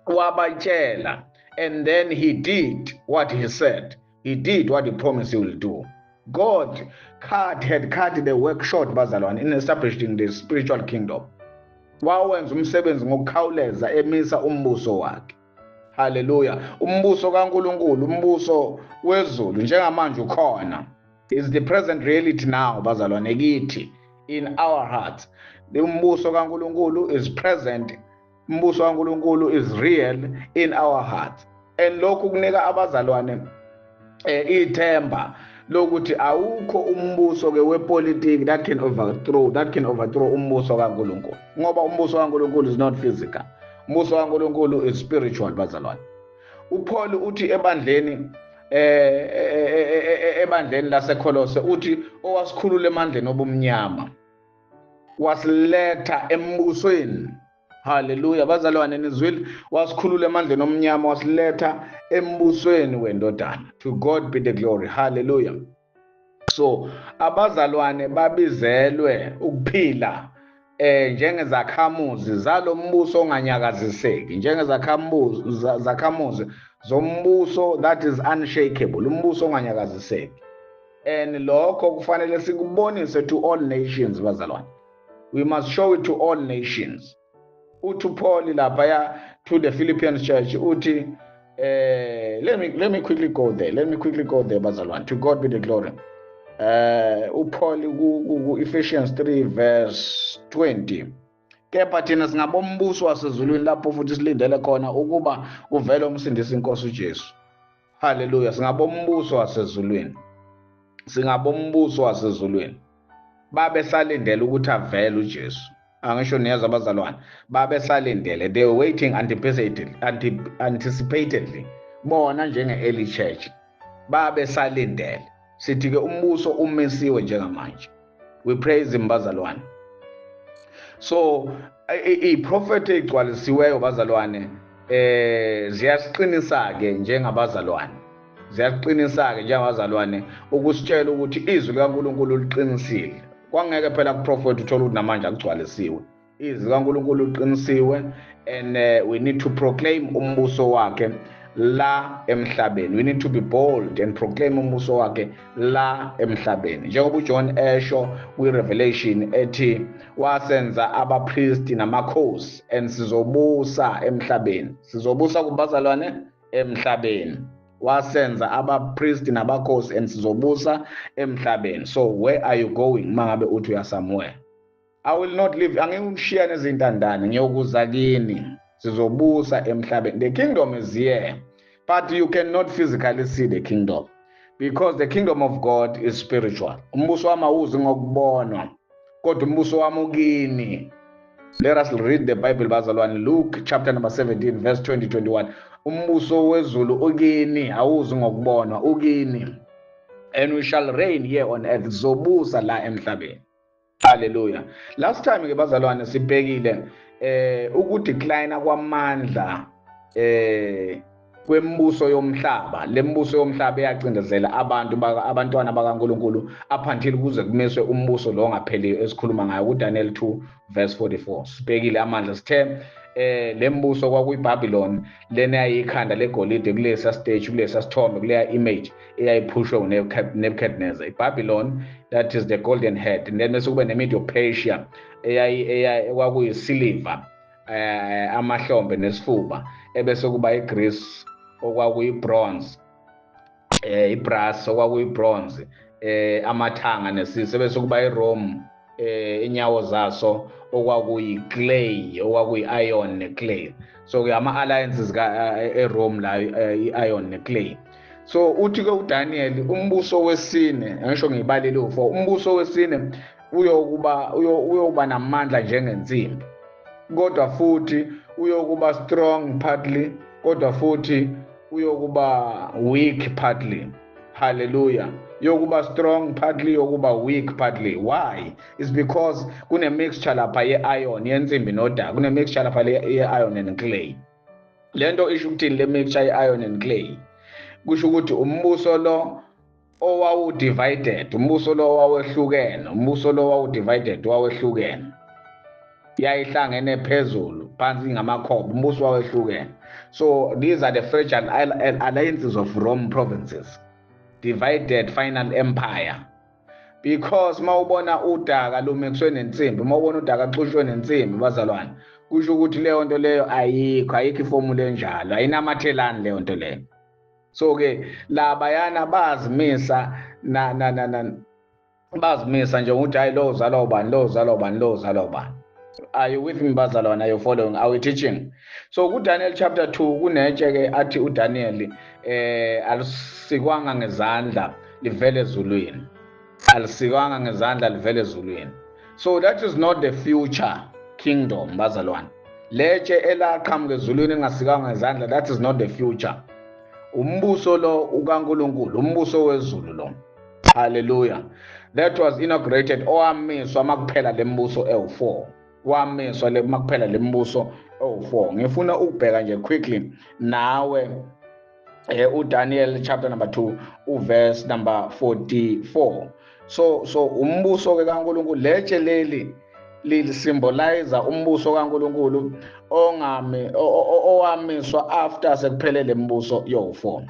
Speaker 1: Wabatshela. And then he did what he said. He did what he promised he will do. God had cut the work short, bazalwane, in establishing the spiritual kingdom. Wawenza umsebenzi ngokukhawuleza emisa umbuso wakhe. Hallelujah. Umbuso kaNkulunkulu, umbuso wezulu njengamanje ukhona. Is the present reality now, bazalwane kithi, in our hearts. The umbuso kaNkulunkulu is present. Umbuso kaNkulunkulu is real in our hearts. And lokhu kunika abazalwane ithemba lokuthi awukho umbuso ke wepolitiki that can overthrow umbuso kaNkulunkulu, ngoba umbuso kaNkulunkulu is not physical. Umbuso kaNkulunkulu is spiritual, bazalwane. uPaul uthi ebandleni laseKolose uthi owasikhulula emandleni obumnyama wasiletha embusweni. Hallelujah, bazalwane, nizwile, wasikhulula emandleni omnyama wasiletha embusweni wendodana. To God be the glory. Hallelujah. So abazalwane babizelwe ukuphila njengezakhamuzi zalo mbuso onganyakaziseki, njengezakhamuzi zombuso that is unshakable, umbuso onganyakaziseki. And lokho kufanele sikubonise to all nations, bazalwane. We must show it to all nations. Uthi Paul lapha to the Philippians church uthi let me quickly go there. Bazalwane. To God be the glory. uPaul ku-Ephesians 3 verse 20. Kepha thina singabombuso wasezulwini lapho futhi silindele khona ukuba uvele umsindisi inkosi uJesu. Hallelujah. Singabombuso wasezulwini. Babe salindele ukuthi avele uJesu. Angisho niyeza abazalwane, babe salindele. They were waiting anticipatedly. Bona njenge-early church babe salindele. Sithi ke umbuso umisiwe njengamanje. We praise him, bazalwane. So i-prophet egcwalisiweyo, bazalwane, ziyasiqinisa ke njengabazalwane. Ukusitshela ukuthi izwi likaNkulunkulu liqinisile. Kwangeke phela kuprofet uthola ukuthi namanje akugcwalisiwe. Izwi likaNkulunkulu liqinisiwe, and we need to proclaim umbuso wakhe la emhlabeni. We need to be bold and proclaim umbuso wakhe la emhlabeni. Njengoba uJohn esho kwi-Revelation ethi wasenza abapristi namakhosi and sizobusa emhlabeni. Sizobusa kubazalwane emhlabeni. Wasenza abapristi nabakhosi and sizobusa emhlabeni. So where are you going mangabe uthi uya somewhere? I will not leave. Angeke ngishiya nezintandane ngiyokuza kini. Sizobusa emhlabeni. The kingdom is here, but you cannot physically see the kingdom because the kingdom of God is spiritual. Umbuso wami awuzi ngokubonwa, kodwa umbuso wami ukini. Let us read the Bible, bazalwane. Luke chapter number 17 verse 20-21. Umbuso wezulu ukini, awuzi ngokubonwa, ukini. And we shall reign here on earth. Zobusa la emhlabeni. Hallelujah. Last time ke bazalwane sibhekile ukudecline kwamandla kwembuso yomhlaba. Le mbuso yomhlaba iyacindezela abantwana bakaNkulunkulu up until kuze kumiswe umbuso lo ongapheliyo esikhuluma ngayo kuDaniel 2 verse 44. Sibhekile amandla sithe le mbuso kwakuyiBabylon lena yayikhanda legolide kulesa stage, kulesa sithombe, kuleya image eyayiphushwe uNebuchadnezzar. iBabylon, that is the golden head. And then bese kube neMedo-Persia kwakuyisiliva, amahlombe nesifuba. Ebese kuba iGreece okwakuyibronze, ibrass okwakuyibronze, amathanga nesisi. Ebese kuba iRome, inyawo zaso okwakuyi-clay, okwakuyi-iron ne-clay. So ke ama-alliances eRome la i-iron ne-clay. So uthi ke uDaniel umbuso wesine, ngisho ngibalile u4, umbuso wesine uyokuba namandla njengensimbi, kodwa futhi uyokuba strong partly, kodwa futhi uyokuba weak partly. Hallelujah. Yokuba strong partly, yokuba weak partly. Why? It's because kune mixture lapha ye-iron yensimbi nodaka, kune mixture lapha ye-iron and clay. lento isho ukuthini le mixture i-iron and clay? Kusho ukuthi umbuso lo owawu-divided, umbuso lo owawehlukene, umbuso lo owawu-divided wawehlukene, yayihlangene phezulu phansi ngamakhoba, umbuso wawehlukene. So these are the fragile alliances of Rome provinces, divided final empire. Because mawubona udaka lumixwe nensimbi, mawubona udaka axushwe nensimbi bazalwane, kusho ukuthi leyo nto leyo ayikho ifomula enjalo, ayinamathelani leyo nto leyo. So ke labayana bazimisa bazimisa nje ukuthi hayi lo uzalwa ubani, lo uzalwa ubani, lo uzalwa ubani. Are you with me bazalwane? Are you following? Are we teaching? So kuDaniel chapter 2 kunetshe ke athi uDaniel alisikwanga ngezandla livele ezulwini, alisikwanga ngezandla livele ezulwini. So that is not the future kingdom bazalwane. Letshe elaqhamuka ezulwini engasikanga ngezandla, that is not the future. Umbuso lo ukaNkulunkulu, umbuso wezulu lo. Hallelujah. That was inaugurated owamiswa makuphela lembuso ewu4. Wamiswa makuphela lembuso ewu4. Ngifuna ukubheka nje quickly nawe uDaniel chapter number 2 uverse number 44. So umbuso ke kaNkulunkulu letshe leli lisymbolize umbuso kaNkulunkulu owamiswa after sekuphelele imbuso yo4.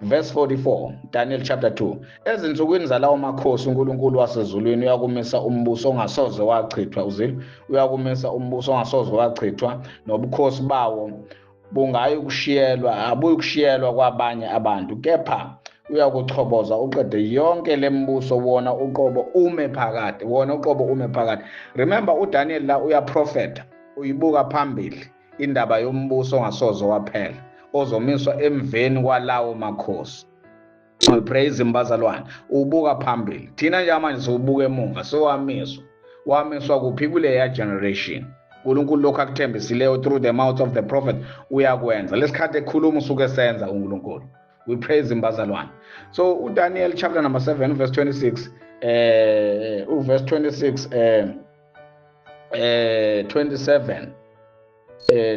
Speaker 1: Verse 44, Daniel chapter 2. Ezinsukwini zalawo makhosi uNkulunkulu wasezulwini uyakumisa umbuso ongasoze wachithwa, uzile, uyakumisa umbuso ongasoze wachithwa, nobukhosi bawo bungayi ukushiyelwa, abuyi ukushiyelwa kwabanye abantu, kepha uyakuchoboza uqede yonke lembuso, wona uqobo ume phakade, wona uqobo ume phakade. Remember uDaniel la uyaprofeta, uyibuka phambili indaba yombuso ongasoze waphela ozomiswa emveni kwalawo makhosi. Praise bazalwane, ubuka phambili. Thina nje manje siwubuka emuva, sewamiswa. Wamiswa kuphi? Kuleya generation. uNkulunkulu lokho akuthembisileyo through the mouth of the prophet uyakwenza. Lesikhathi ekhuluma usuke senza uNkulunkulu. We praise him bazalwane. So uDaniel chapter number 7 verse 26 verse 26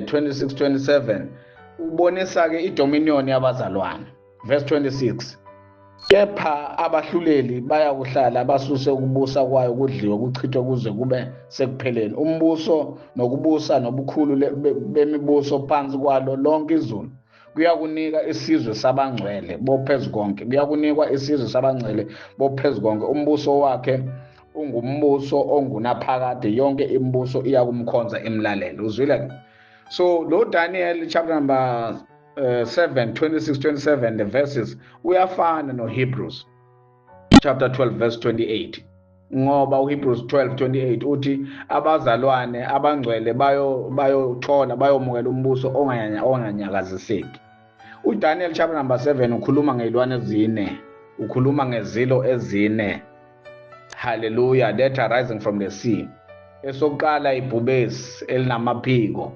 Speaker 1: 27 ubonisa ke idominion yabazalwane. Verse 26, kepha abahluleli bayakuhlala basuse ukubusa kwayo kudliwe kuchithwe kuze kube sekupheleni. Umbuso nokubusa nobukhulu bemibuso phansi kwalo lonke izulu kuyakunika isizwe sabangcwele bophezu konke, kuyakunikwa isizwe sabangcwele bophezu konke. Umbuso wakhe ungumbuso ongunaphakade, yonke imibuso iyakumkhonza imlalele. Uzwile? So lo Daniel chapter number 7, 26, 27, the verses uyafana no Hebrews chapter 12 verse 28. Ngoba uHebrews 12:28 uthi abazalwane abangcwele bayothola bayomukela umbuso onganyakaziseki. uDaniel chapter number 7 ukhuluma ngezilwane ezine, ukhuluma ngezilo ezine. Hallelujah, that are rising from the sea. Esokuqala ibhubesi elinamaphiko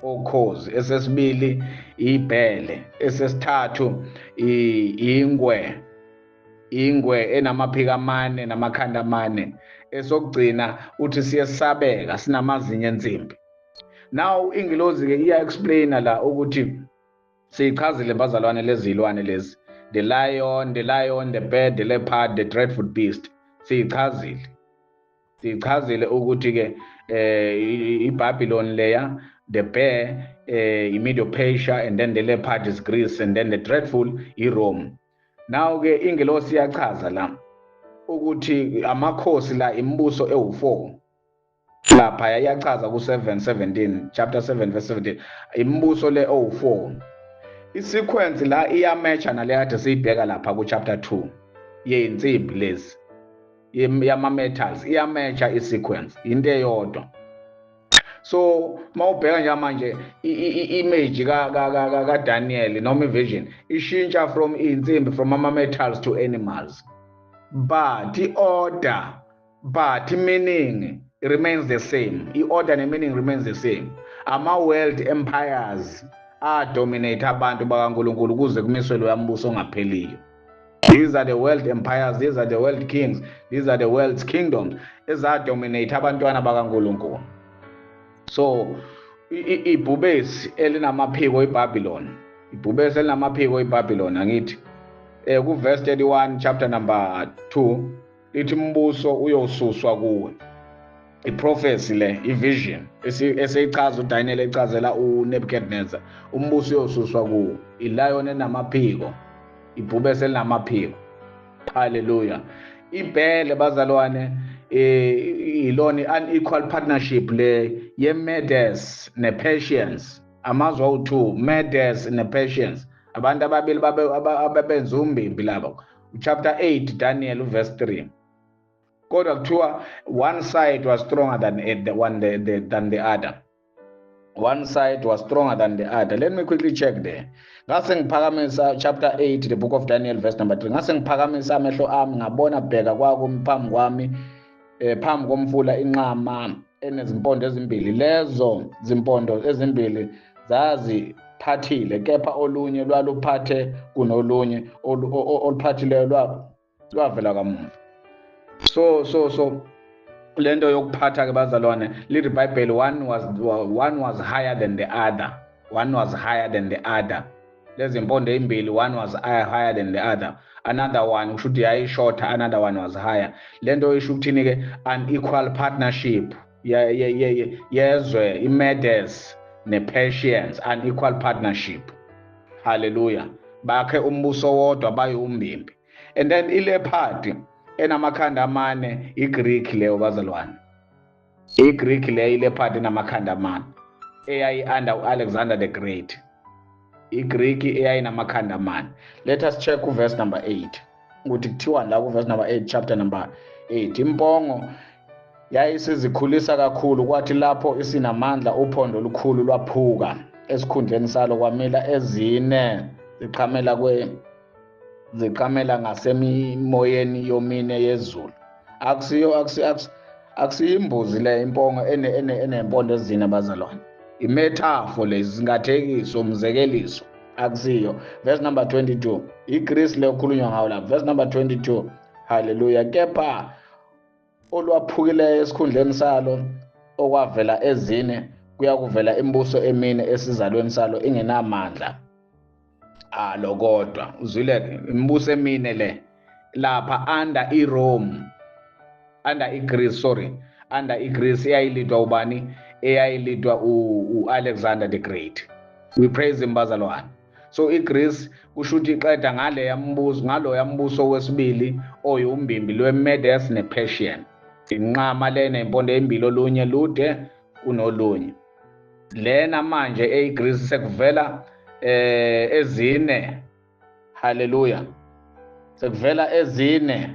Speaker 1: okhozi, esesibili ibhele, esesithathu ingwe enamaphiko amane namakhanda amane, esokugcina uthi siyesabeka sinamazinyo ensimbi. Now ingilozi ke iya explainer la ukuthi siyichazile bazalwane lezilwane lezi, the lion, the bear, the leopard, the dreadful beast. Siyichazile ukuthi ke iBabylon leya, the bear iMedo-Persia, and then the leopard is Greece, and then the dreadful iRome. Now ke ingelosi iyachaza la ukuthi amakhosi la imibuso ewu4 lapha yachaza ku7:17, chapter 7 verse 17, imibuso le ewu4. Isequence la iyamatcha nale kade siyibheka lapha ku chapter 2 yeinsimbi lezi yama metals, iyamatcha isequence, into eyodwa. So mawubheka nje manje image ka Daniel noma ivision ishintsha from insimbi, from ama metals to animals, but order, but meaning remains the same. Order and meaning remains the same. Ama world empires dominate abantu bakaNkulunkulu kuze kumiswe lo yambuso ongapheliyo. These are the world empires, these are the world kings, these are the world's kingdoms ezadominate abantwana bakaNkulunkulu. So ibhubesi elinamaphiko eBabylon, ibhubesi elinamaphiko eBabylon angithi kuverse 31 chapter number 2 lithi umbuso uyosuswa kuwe. Iprofesi le, ivision eseyichaza uDaniel echazela uNebuchadnezzar, umbuso uyosuswa kuwo, ilion enamaphiko, ibhubesi elinamaphiko. Hallelujah. Ibhele bazalwane ilona unequal partnership le yeMedes nePersians, amazwe awu-2, Medes nePersians, abantu ababili ababenza umbimbi labo. Chapter 8 Daniel verse 3. Kodwa kuthiwa one side was stronger than the other. One side was stronger than the other. Let me quickly check there. Ngase ngiphakamisa chapter 8 the book of Daniel verse number 3. Ngase ngiphakamisa amehlo ami ngabona bheka phambi kwami phambi komfula inqama enezimpondo ezimbili. Lezo zimpondo ezimbili zaziphathile, kepha olunye lwaluphathe kunolunye, oluphathileyo lwavela kamuva. So lento yokuphatha ke bazalwane lithi iBhayibheli one was higher than the other. One was higher than the other. Lezi impondo ezimbili, one was higher than the other. Another one usho ukuthi yayishorter, another one was higher. Lento isho ukuthini ke unequal partnership yezwe iMedes nePersians, unequal partnership. Hallelujah. Bakhe umbuso wodwa bayombimbi. And then ilephard enamakhanda amane, iGreek leyo bazalwane. iGreek leyo ilephard enamakhanda amane eyayi under uAlexander the Great. iGreek eyayinamakhanda amane. Let us check verse number 8. Ukuthi kuthiwa la verse number 8 chapter number 8. Impongo yayisizikhulisa kakhulu, kwathi lapho isinamandla uphondo olukhulu lwaphuka. Esikhundleni salo kwamila ezine ziqhamela ngasemimoyeni yomine yezulu. Akusiyimbuzi le impongo enempondo ezine bazalwane. Imetaphor lezi, zingathekiso, umzekeliso, akusiyo. Verse number 22. iGreece le okhulunywa ngawo la. Verse number 22. Hallelujah. Kepha olwaphukileyo esikhundleni salo okwavela ezine kuyakuvela imibuso emine esizalweni salo ingenamandla alo kodwa. Uzwile imibuso emine le lapha under iRome, under iGreece eyayilidwa ubani? Eyayilidwa uAlexander the Great. We praise him bazalwane. So iGreece kusho ukuthi iqeda ngaloya mbuso wesibili oyumbimbi lweMedes nePersian. Inqama lena impondo ezimbili, olunye lude kunolunye. Lena manje eGreece sekuvela ezine. Hallelujah. Sekuvela ezine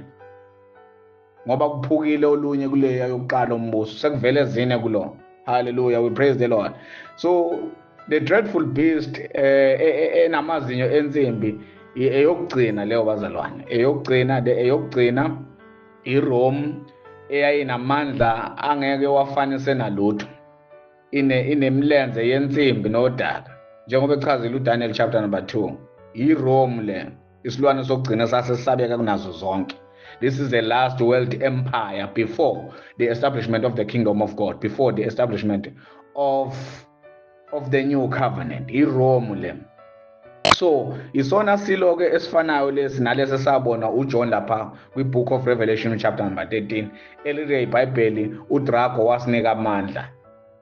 Speaker 1: ngoba kuphukile olunye kuleya yokuqala umbuso, sekuvela ezine kulo. Hallelujah. We praise the Lord. So the dreadful beast enamazinyo ensimbi eyokugcina leyo bazalwane, eyokugcina iRome eyayinamandla angeke wafanise nalutho, inemlenze yensimbi nodaka, njengoba echazile uDaniel chapter number 2. iRome le isilwane sokugcina sasesabeka kunazo zonke. This is the last world empire before the establishment of the kingdom of God, before the establishment of the new covenant, iRome le. So isona silo ke esifanayo lesi nalesi sabona uJohn lapha kwiBook of Revelation chapter number 13 elithi iBhayibheli uDrago wasinika amandla.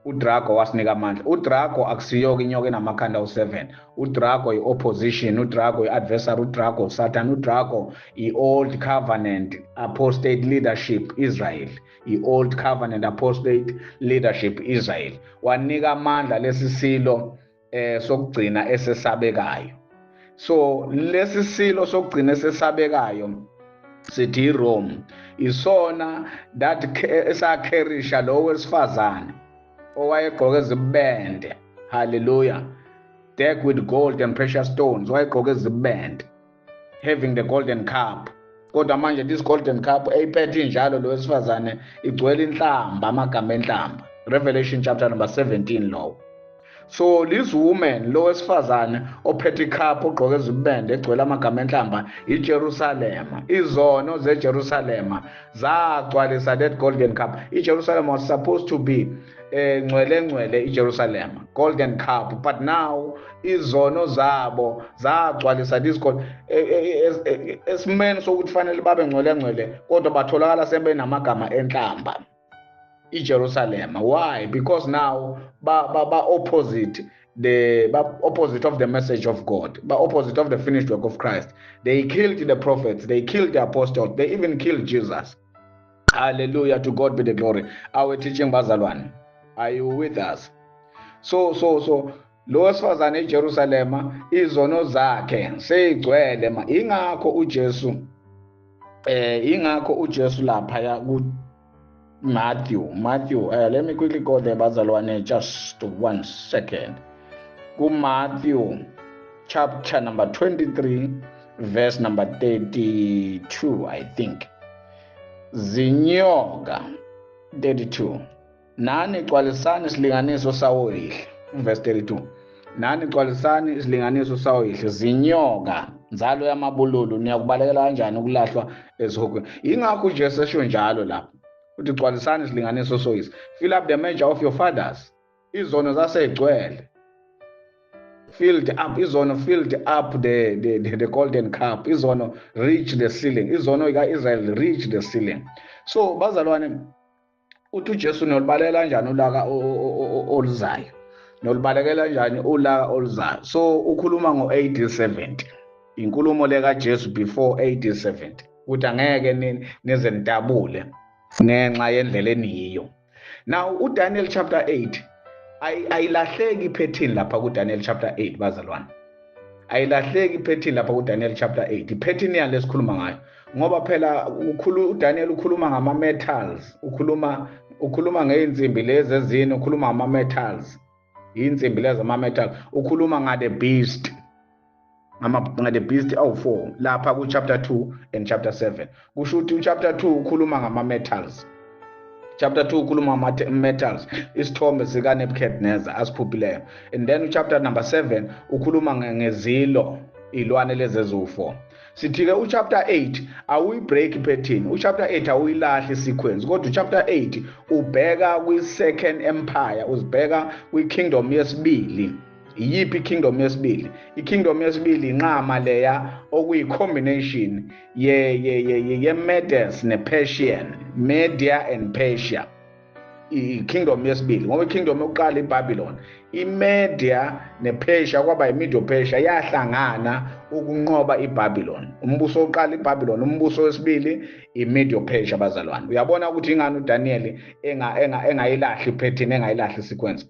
Speaker 1: uDrago akusiyoke inyoka enamakhanda u7. uDrago i-opposition, uDrago i-adversary, uDrago Satan, uDrago i-old covenant apostate leadership Israel, i-old covenant apostate leadership Israel. Wanika amandla lesi silo sokugcina esesabekayo. So lesi silo sokugcina esesabekayo sithi iRome isona that esakherisha lo wesifazane owayegqoke izibende. Hallelujah. Decked with gold and precious stones. Wayegqoke izibende, having the golden cup. Kodwa manje this golden cup eyiphethe njalo lo wesifazane igcwele inhlamba, amagama enhlamba. Revelation chapter number 17 lo. So this woman, lo wesifazane ophethe icup ogqoke izibende egcwele amagama enhlamba, iJerusalema. Izono zeJerusalema zagcwalisa that golden cup. iJerusalem was supposed to be ngcwele iJerusalem, golden cup, but now izono zabo zagcwalisa this god esimeni sokuthi fanele babe ngcwele kodwa batholakala sebenamagama enhlamba iJerusalem. Why? Because now ba opposite opposite of the message of God, but opposite of the finished work of Christ. They killed the prophets, they killed the apostles, they even killed Jesus. Hallelujah, to God be the glory. Our teaching bazalwane, are you with us? So lo wesifazane eJerusalem izono zakhe seyigcwele ma, ingakho uJesu lapha ya ku Matthew, let me quickly go there bazalwane, just 1 second. Ku Matthew chapter number 23 verse number 32, I think. Zinyoka 32. Nani gcwalisani isilinganiso sawo yihle. Verse 32. Nani gcwalisani isilinganiso sawo yihle. Zinyoka nzalo yamabululu niyakubalekela kanjani ukulahlwa ezihokweni. Ingakho uJesu esho njalo lapha. Uthi gcwalisani isilinganiso soyise. Fill up the measure of your fathers. Izono zasegcwele. Filled up, izono filled up the golden cup. Izono reach the ceiling. Izono ika-Israel reach the ceiling. So bazalwane, uthi uJesu nolubalekela kanjani ulaka oluzayo, nolubalekela kanjani ulaka oluzayo. So ukhuluma ngo-AD 70, inkulumo le kaJesu before AD 70, ukuthi angeke nize nidabule ngenxa yendlela eniyiyo. Now uDaniel chapter 8 ayilahleki iphethini lapha kuDaniel chapter 8 bazalwane, ayilahleki iphethini lapha kuDaniel chapter 8. Iphethini yale esikhuluma ngayo ngoba phela uDaniel ukhuluma ngama-metals, ukhuluma ngey'nsimbi lezi ezine, ukhuluma ngama-metals, iy'nsimbi lezi ama-metals, ukhuluma ngale beast, ngale beast awu-4 lapha ku-chapter 2 and chapter 7. Kusho ukuthi uchapter 2 ukhuluma ngama-metals, chapter 2 ukhuluma ngama-metals, isithombe sikaNebuchadnezzar asiphuphileyo. And then uchapter number 7 ukhuluma ngezilo, iy'lwane lezi eziwu-4. Sithi-ke uchapter 8 awuyi-break iphethini, uchapter 8 awuyilahli isequence, kodwa uchapter 8 ubheka kwi-second empire, uzibheka kwi-kingdom yesibili. Iyiphi i-kingdom yesibili? I-kingdom yesibili inqama leya okuyi-combination ye-Medes ne-Persian, Media and Persia. I-kingdom yesibili ngoba i-kingdom yokuqala iBabylon, iMedia nePersia kwaba i-Medo Persia yahlangana ukunqoba iBabylon. Umbuso wokuqala iBabylon, umbuso wesibili iMedo Persia bazalwane. Uyabona ukuthi ingani uDaniel engayilahli iphethini, engayilahli isequence.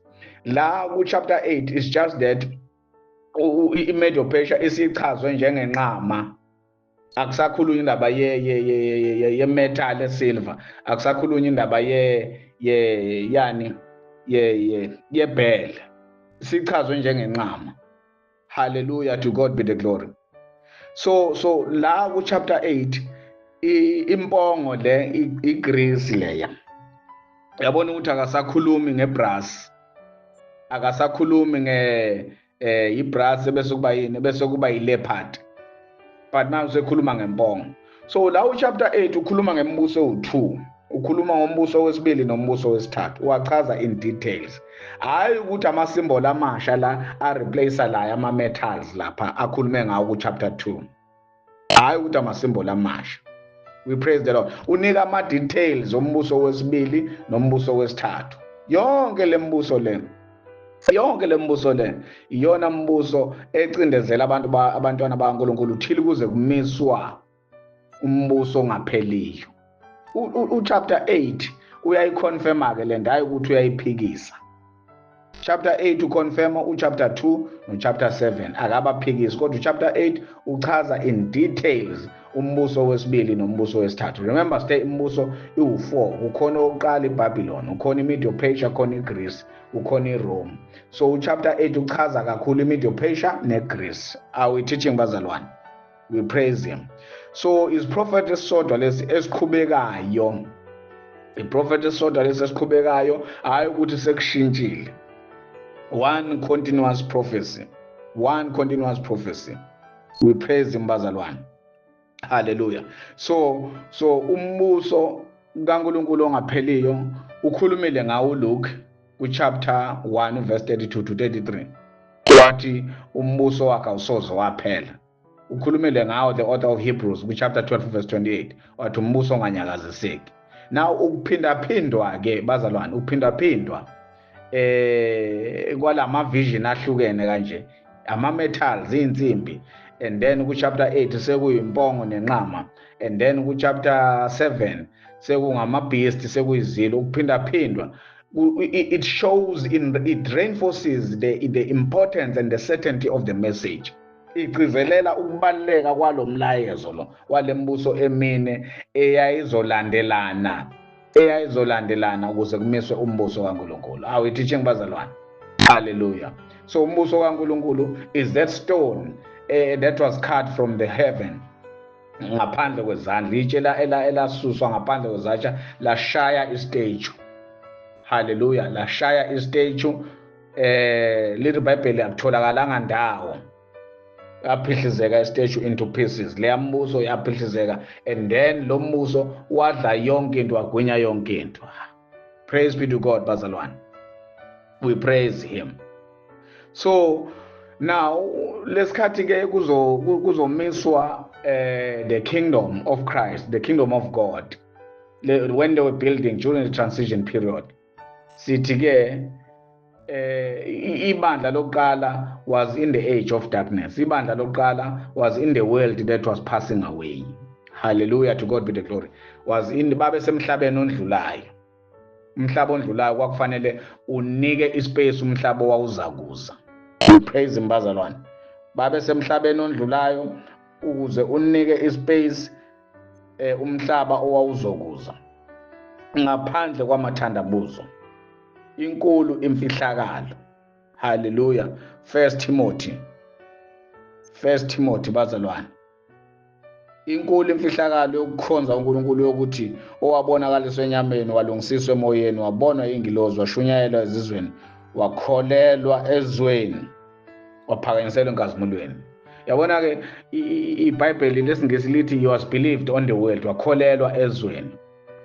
Speaker 1: La ku-chapter 8 is just that iMedo Persia isichazwe njengenqama. Akusakhulunywa indaba ye-metal esilver, akusakhulunywa indaba yebhele, sichazwe njengenqama. Hallelujah, to God be the glory. So la ku chapter 8 impongo le iGreece leya, uyabona ukuthi akasakhulumi ngebrass, akasakhulumi ibrass bese kuba yini, bese kuba yileopard, but now sekhuluma ngempongo. So la uchapter 8 ukhuluma ngembuso owu-2, ukhuluma ngombuso wesibili nombuso wesithathu, uwachaza in details. Hayi ukuthi amasimboli amasha la areplace la ama-metals lapha akhulume ngawo ku-chapter 2, hayi ukuthi amasimboli amasha. We praise the Lord. Unika ama-details ombuso wesibili nombuso wesithathu. Yonke le mbuso le iyona mbuso ecindezela abantwana bakaNkulunkulu thile kuze kumiswa umbuso ongapheliyo. Uchapter 8 uyayiconfirma-ke le nto, hayi ukuthi uyayiphikisa. Chapter 8 uconfirma uchapter 2 nochapter 7, akabaphikisi, kodwa uchapter 8 uchaza in details umbuso wesibili nombuso wesithathu. Remember stay umbuso iwu-4, ukhona owokuqala iBabylon, ukhona iMedo Persia, ukhona iGreece, ukhona iRome. So uchapter 8 uchaza kakhulu iMedo Persia neGreece. Are we teaching bazalwane? We praise him. So is prophet esodwa lesi esiqhubekayo, i-prophet esodwa lesi esiqhubekayo, hayi ukuthi sekushintshile. One continuous prophecy. We praise him bazalwane. Hallelujah. So umbuso kaNkulunkulu ongapheliyo ukhulumile ngawo uLuke chapter 1 verse 32 to 33 wathi umbuso wakhe awusoze waphela. Ukhulumile ngawo the author of Hebrews chapter 12 verse 28 wathi umbuso onganyakaziseki. Now ukuphindaphindwa ke bazalwane, ukuphindaphindwa kwalama vision ahlukene kanje, ama metals, insimbi, and then chapter 8 sekuyimpongo nenqama, and then chapter 7 sekungama beast, sekuyizilo. Ukuphindaphindwa it shows it reinforces the importance and the certainty of the message. Igcizelela ukubaluleka kwalomlayezo lo walembuso emine eyayizolandelana ukuze kumiswe umbuso kaNkulunkulu. Are we teaching bazalwane? Hallelujah. So umbuso kaNkulunkulu is that stone that was cut from the heaven, ngaphandle kwezandla, itshe elasuswa ngaphandle kwezatsha lashaya istatue. Hallelujah. Lashaya istatue. Lithi iBhayibheli akutholakala ndawo yaphihlizeka istatue into pieces. Leya mbuso yaphihlizeka, and then lo mbuso wadla yonke into, wagwinya yonke into. Praise be to God bazalwane. We praise him. So now lesikhathi ke kuzomiswa the kingdom of Christ, the kingdom of God, when they were building during the transition period. Sithi ke ibandla lokuqala was in the age of darkness. Ibandla lokuqala was in the world that was passing away. Hallelujah, to God be the glory. Was in babe semhlabeni ondlulayo. Umhlaba ondlulayo kwakufanele unike ispace umhlaba owawuzakuza. Praise him bazalwane. Babe semhlabeni ondlulayo ukuze unike ispace umhlaba owawuzokuza. Ngaphandle kwamathandabuzo, inkulu imfihlakalo. Hallelujah. 1 Timothy bazalwane. Inkulu imfihlakalo yokukhonza uNkulunkulu yokuthi owabonakaliswa enyameni, walungisiswa emoyeni, wabonwa ingilozi, washunyayelwa ezizweni, wakholelwa ezweni, waphakanyiselwa enkazimulweni. Yabona ke iBhayibheli lesingisi lithi you was believed on the world, wakholelwa ezweni,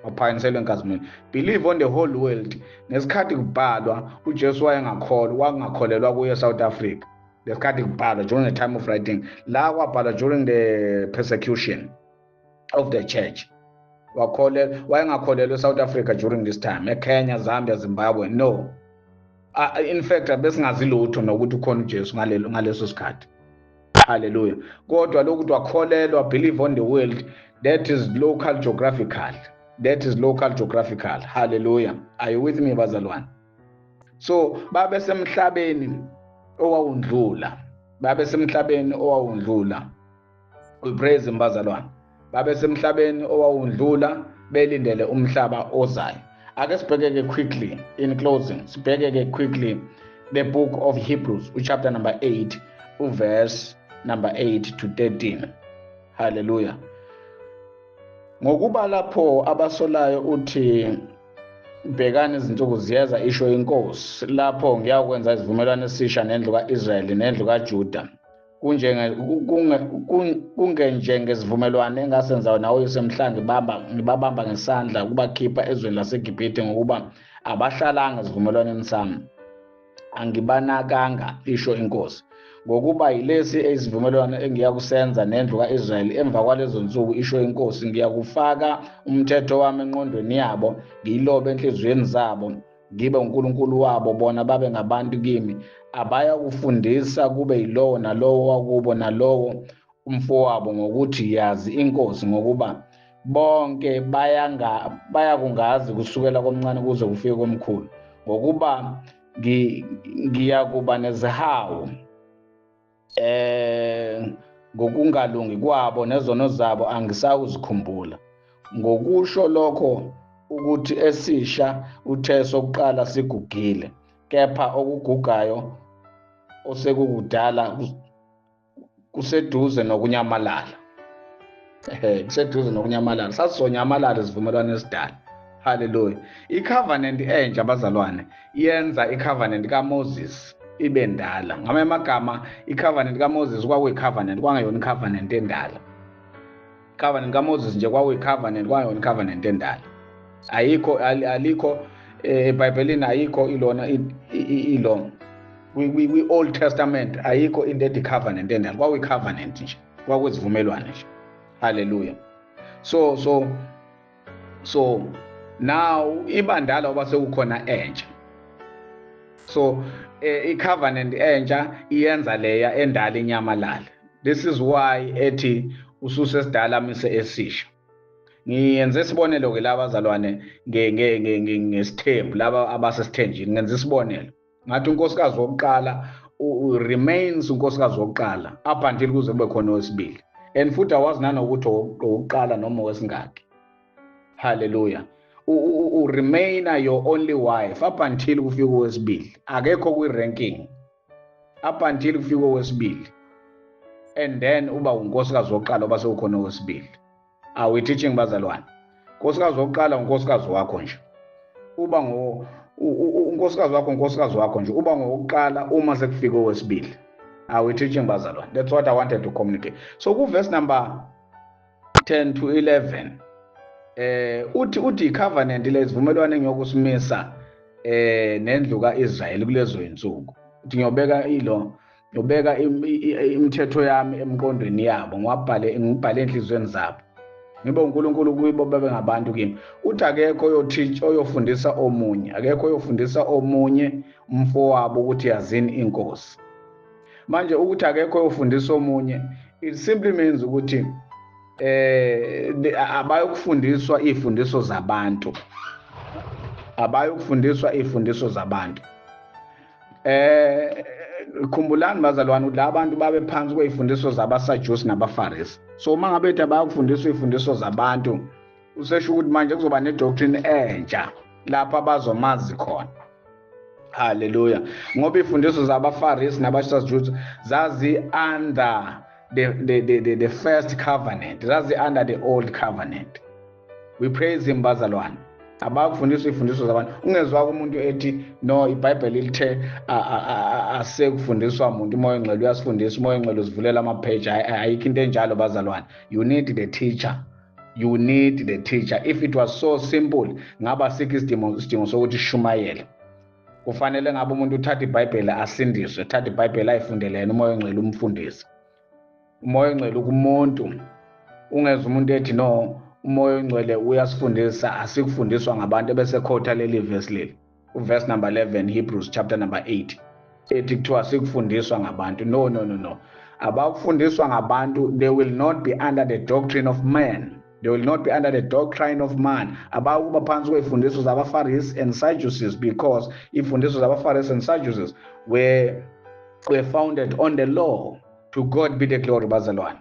Speaker 1: waphakanyiselwa enkazimulweni. Believe on the whole world. Ngesikhathi kubhalwa uJesu wangakholelwa kuye South Africa. Lesikhathi kubhalwa during the time of writing, la kwabhalwa during the persecution of the church. Wayengakholelwa eSouth Africa during this time, eKenya, Zambia, Zimbabwe. No. In fact abesingazi lutho nokuthi ukhona uJesu ngaleso sikhathi. Hallelujah. Kodwa lokuthi wakholelwa, believe on the world, that is local geographical. Hallelujah. Are you with me bazalwane? So babe semhlabeni owawundlula. We praise him bazalwane. Babe semhlabeni owawundlula belindele umhlaba ozayo. Ake sibheke quickly in closing. Sibheke quickly the book of Hebrews, chapter number 8, verse number 8 to 13. Hallelujah. Ngokuba lapho abasolayo uthi bhekani izinsuku ziyeza isho inkosi, lapho ngiyakwenza isivumelwano esisha nendlu kaIsrayeli nendlu kaJuda, kungenjengesivumelwano engasenzayo nawoyise mhla ngibabamba ngesandla ukubakhipha ezweni laseGibhithe, ngokuba abahlalanga esivumelwaneni sami, angibanakanga, isho inkosi. Ngokuba yilesi isivumelwano engiyakusenza nendlu kaIsrayeli emva kwalezo nsuku, isho inkosi, ngiyakufaka umthetho wami engqondweni yabo, ngiyilobe enhliziyweni zabo, ngibe uNkulunkulu wabo, bona babe ngabantu kimi. Abaya kufundisa kube yilowo nalowo wakubo nalowo umfowabo ngokuthi yazi inkosi, ngokuba bonke bayakungazi kusukela komncane kuze kufike komkhulu, ngokuba ngiyakuba nezihawu ngokungalungi kwabo, nezono zabo angisakuzikhumbula. Ngokusho lokho ukuthi esisha uthe sokuqala sigugile, kepha okugugayo osekukudala kuseduze nokunyamalala. Kuseduze nokunyamalala. Sasizonyamalala isivumelwano esidala. Hallelujah. I-covenant entsha bazalwane yenza i-covenant kaMoses ibe ndala. Ngamanye amagama, i-covenant kaMoses kwakuyi-covenant, kwangeyona i-covenant endala. I-covenant kaMoses nje kwakuyi-covenant, kwangeyona i-covenant endala. Alikho eBhayibhelini ayikho ilona ilo we Old Testament ayikho into ethi covenant endala, kwakuyi-covenant nje, kwakuyizivumelwano nje. Hallelujah. So now ibandala oba sekukhona entsha. So i-covenant entsha iyenza leya endala inyamalale. This is why ethi ususe esidala mise esisha. Ngiyenze isibonelo ke laba bazalwane ngesithembu laba abasesithenjini. Ngenza isibonelo ngathi unkosikazi wokuqala remains unkosikazi wokuqala up until kuze kube khona owesibili, and futhi awazi nanokuthi owokuqala noma owesingaki. Hallelujah. Remainer your only wife up until kufika owesibili. Akekho kwi-ranking up until kufika owesibili, and then uba unkosikazi wokuqala oba sekukhona owesibili. Are we teaching bazalwane? Unkosikazi wokuqala unkosikazi wakho nje, uba unkosikazi wakho nje, uba ngowokuqala uma sekufika owesibili. Are we teaching bazalwane? That's what I wanted to communicate. So ku-verse number 10 to 11 uthi i-covenant lezivumelwano engiyokusimisa nendlu ka-Israyeli kulezo insuku, uthi ngiyobeka imithetho yami emqondweni yabo, ngibhale enhlizweni zabo, ngibe uNkulunkulu kuyibo babe ngabantu kimi. Uthi akekho oyofundisa omunye umfowabo ukuthi yazini inkosi. Manje ukuthi akekho oyofundisa omunye, it simply means ukuthi abayokufundiswa izifundiso zabantu, khumbulani bazalwane ukuthi la bantu babe phansi kwezifundiso zabaSajusi nabaFarisi. So uma ngabe ethi abayokufundiswa izifundiso zabantu, usesho ukuthi manje kuzoba nedoctrine entsha lapha bazomazi khona. Hallelujah. Ngoba izifundiso zabaFarisi nabaSajusi zazi under the first covenant, zazi under the old covenant. We praise him bazalwane. Abakufundiswa izifundiso zabantu. Ungezwa umuntu ethi no, iBhayibheli lithe asekufundiswa umuntu, umoya ongcwele uyasifundisa, umoya ongcwele usivulela amapage. Ayikho into enjalo bazalwane. You need the teacher. If it was so simple, ngaba sikho isidingo sokuthi shumayele. Kufanele ngabe umuntu uthatha iBhayibheli asindiswe, uthatha iBhayibheli ayifundele yena, umoya ongcwele umfundise. Umoya ongcwele kumuntu. Ungezwa umuntu ethi no, umoya ongcwele uyasifundisa, asikufundiswa ngabantu, bese quote leli verse leli, verse number 11 Hebrews chapter number 8, ethi kuthiwa sikufundiswa ngabantu. No. Abakufundiswa ngabantu, they will not be under the doctrine of man. Abakuba phansi kwezifundiso zabaFarisi and Sadducees, because izifundiso zabaFarisi and Sadducees were founded on the law. To God be the glory bazalwane.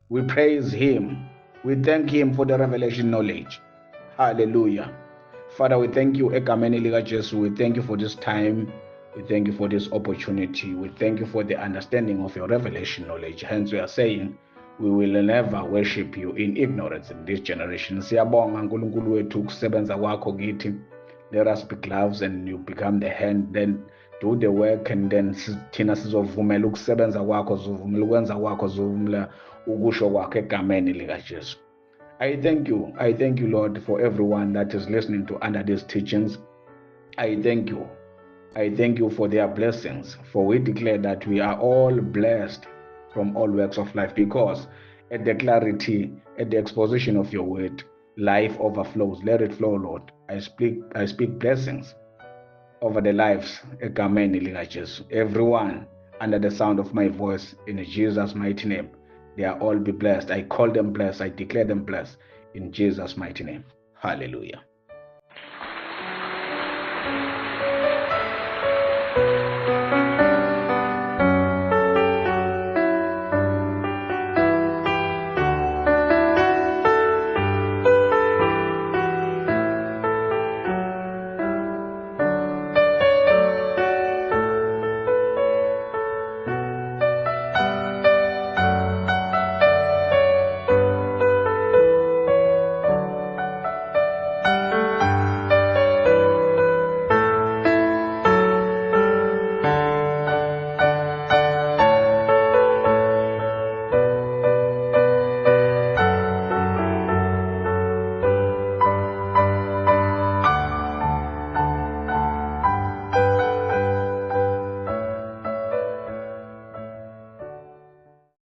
Speaker 1: We praise him. We thank him for the revelation knowledge. Hallelujah. Father, we thank you egameni lika Jesu. We thank you for this time. We thank you for this opportunity. We thank you for the understanding of your revelation knowledge. Hence we are saying we will never worship you in ignorance in this generation. Siyabonga uNkulunkulu wethu kusebenza kwakho kithi. Let us be gloves and you become the hand, then do the work, and then thina sizovumela ukusebenza kwakho, sizovumela ukwenza kwakho, sizovumela ukusho kwakho egameni lika Jesu. I thank you Lord for everyone that is listening to under these teachings. I thank you for their blessings, for we declare that we are all blessed from all works of life, because at the clarity, at the exposition of your word, life overflows. Let it flow, Lord. I speak blessings over the lives egameni lika Jesu. Everyone under the sound of my voice, in Jesus' mighty name, they are all be blessed. I call them blessed. I declare them blessed in Jesus' mighty name. Hallelujah.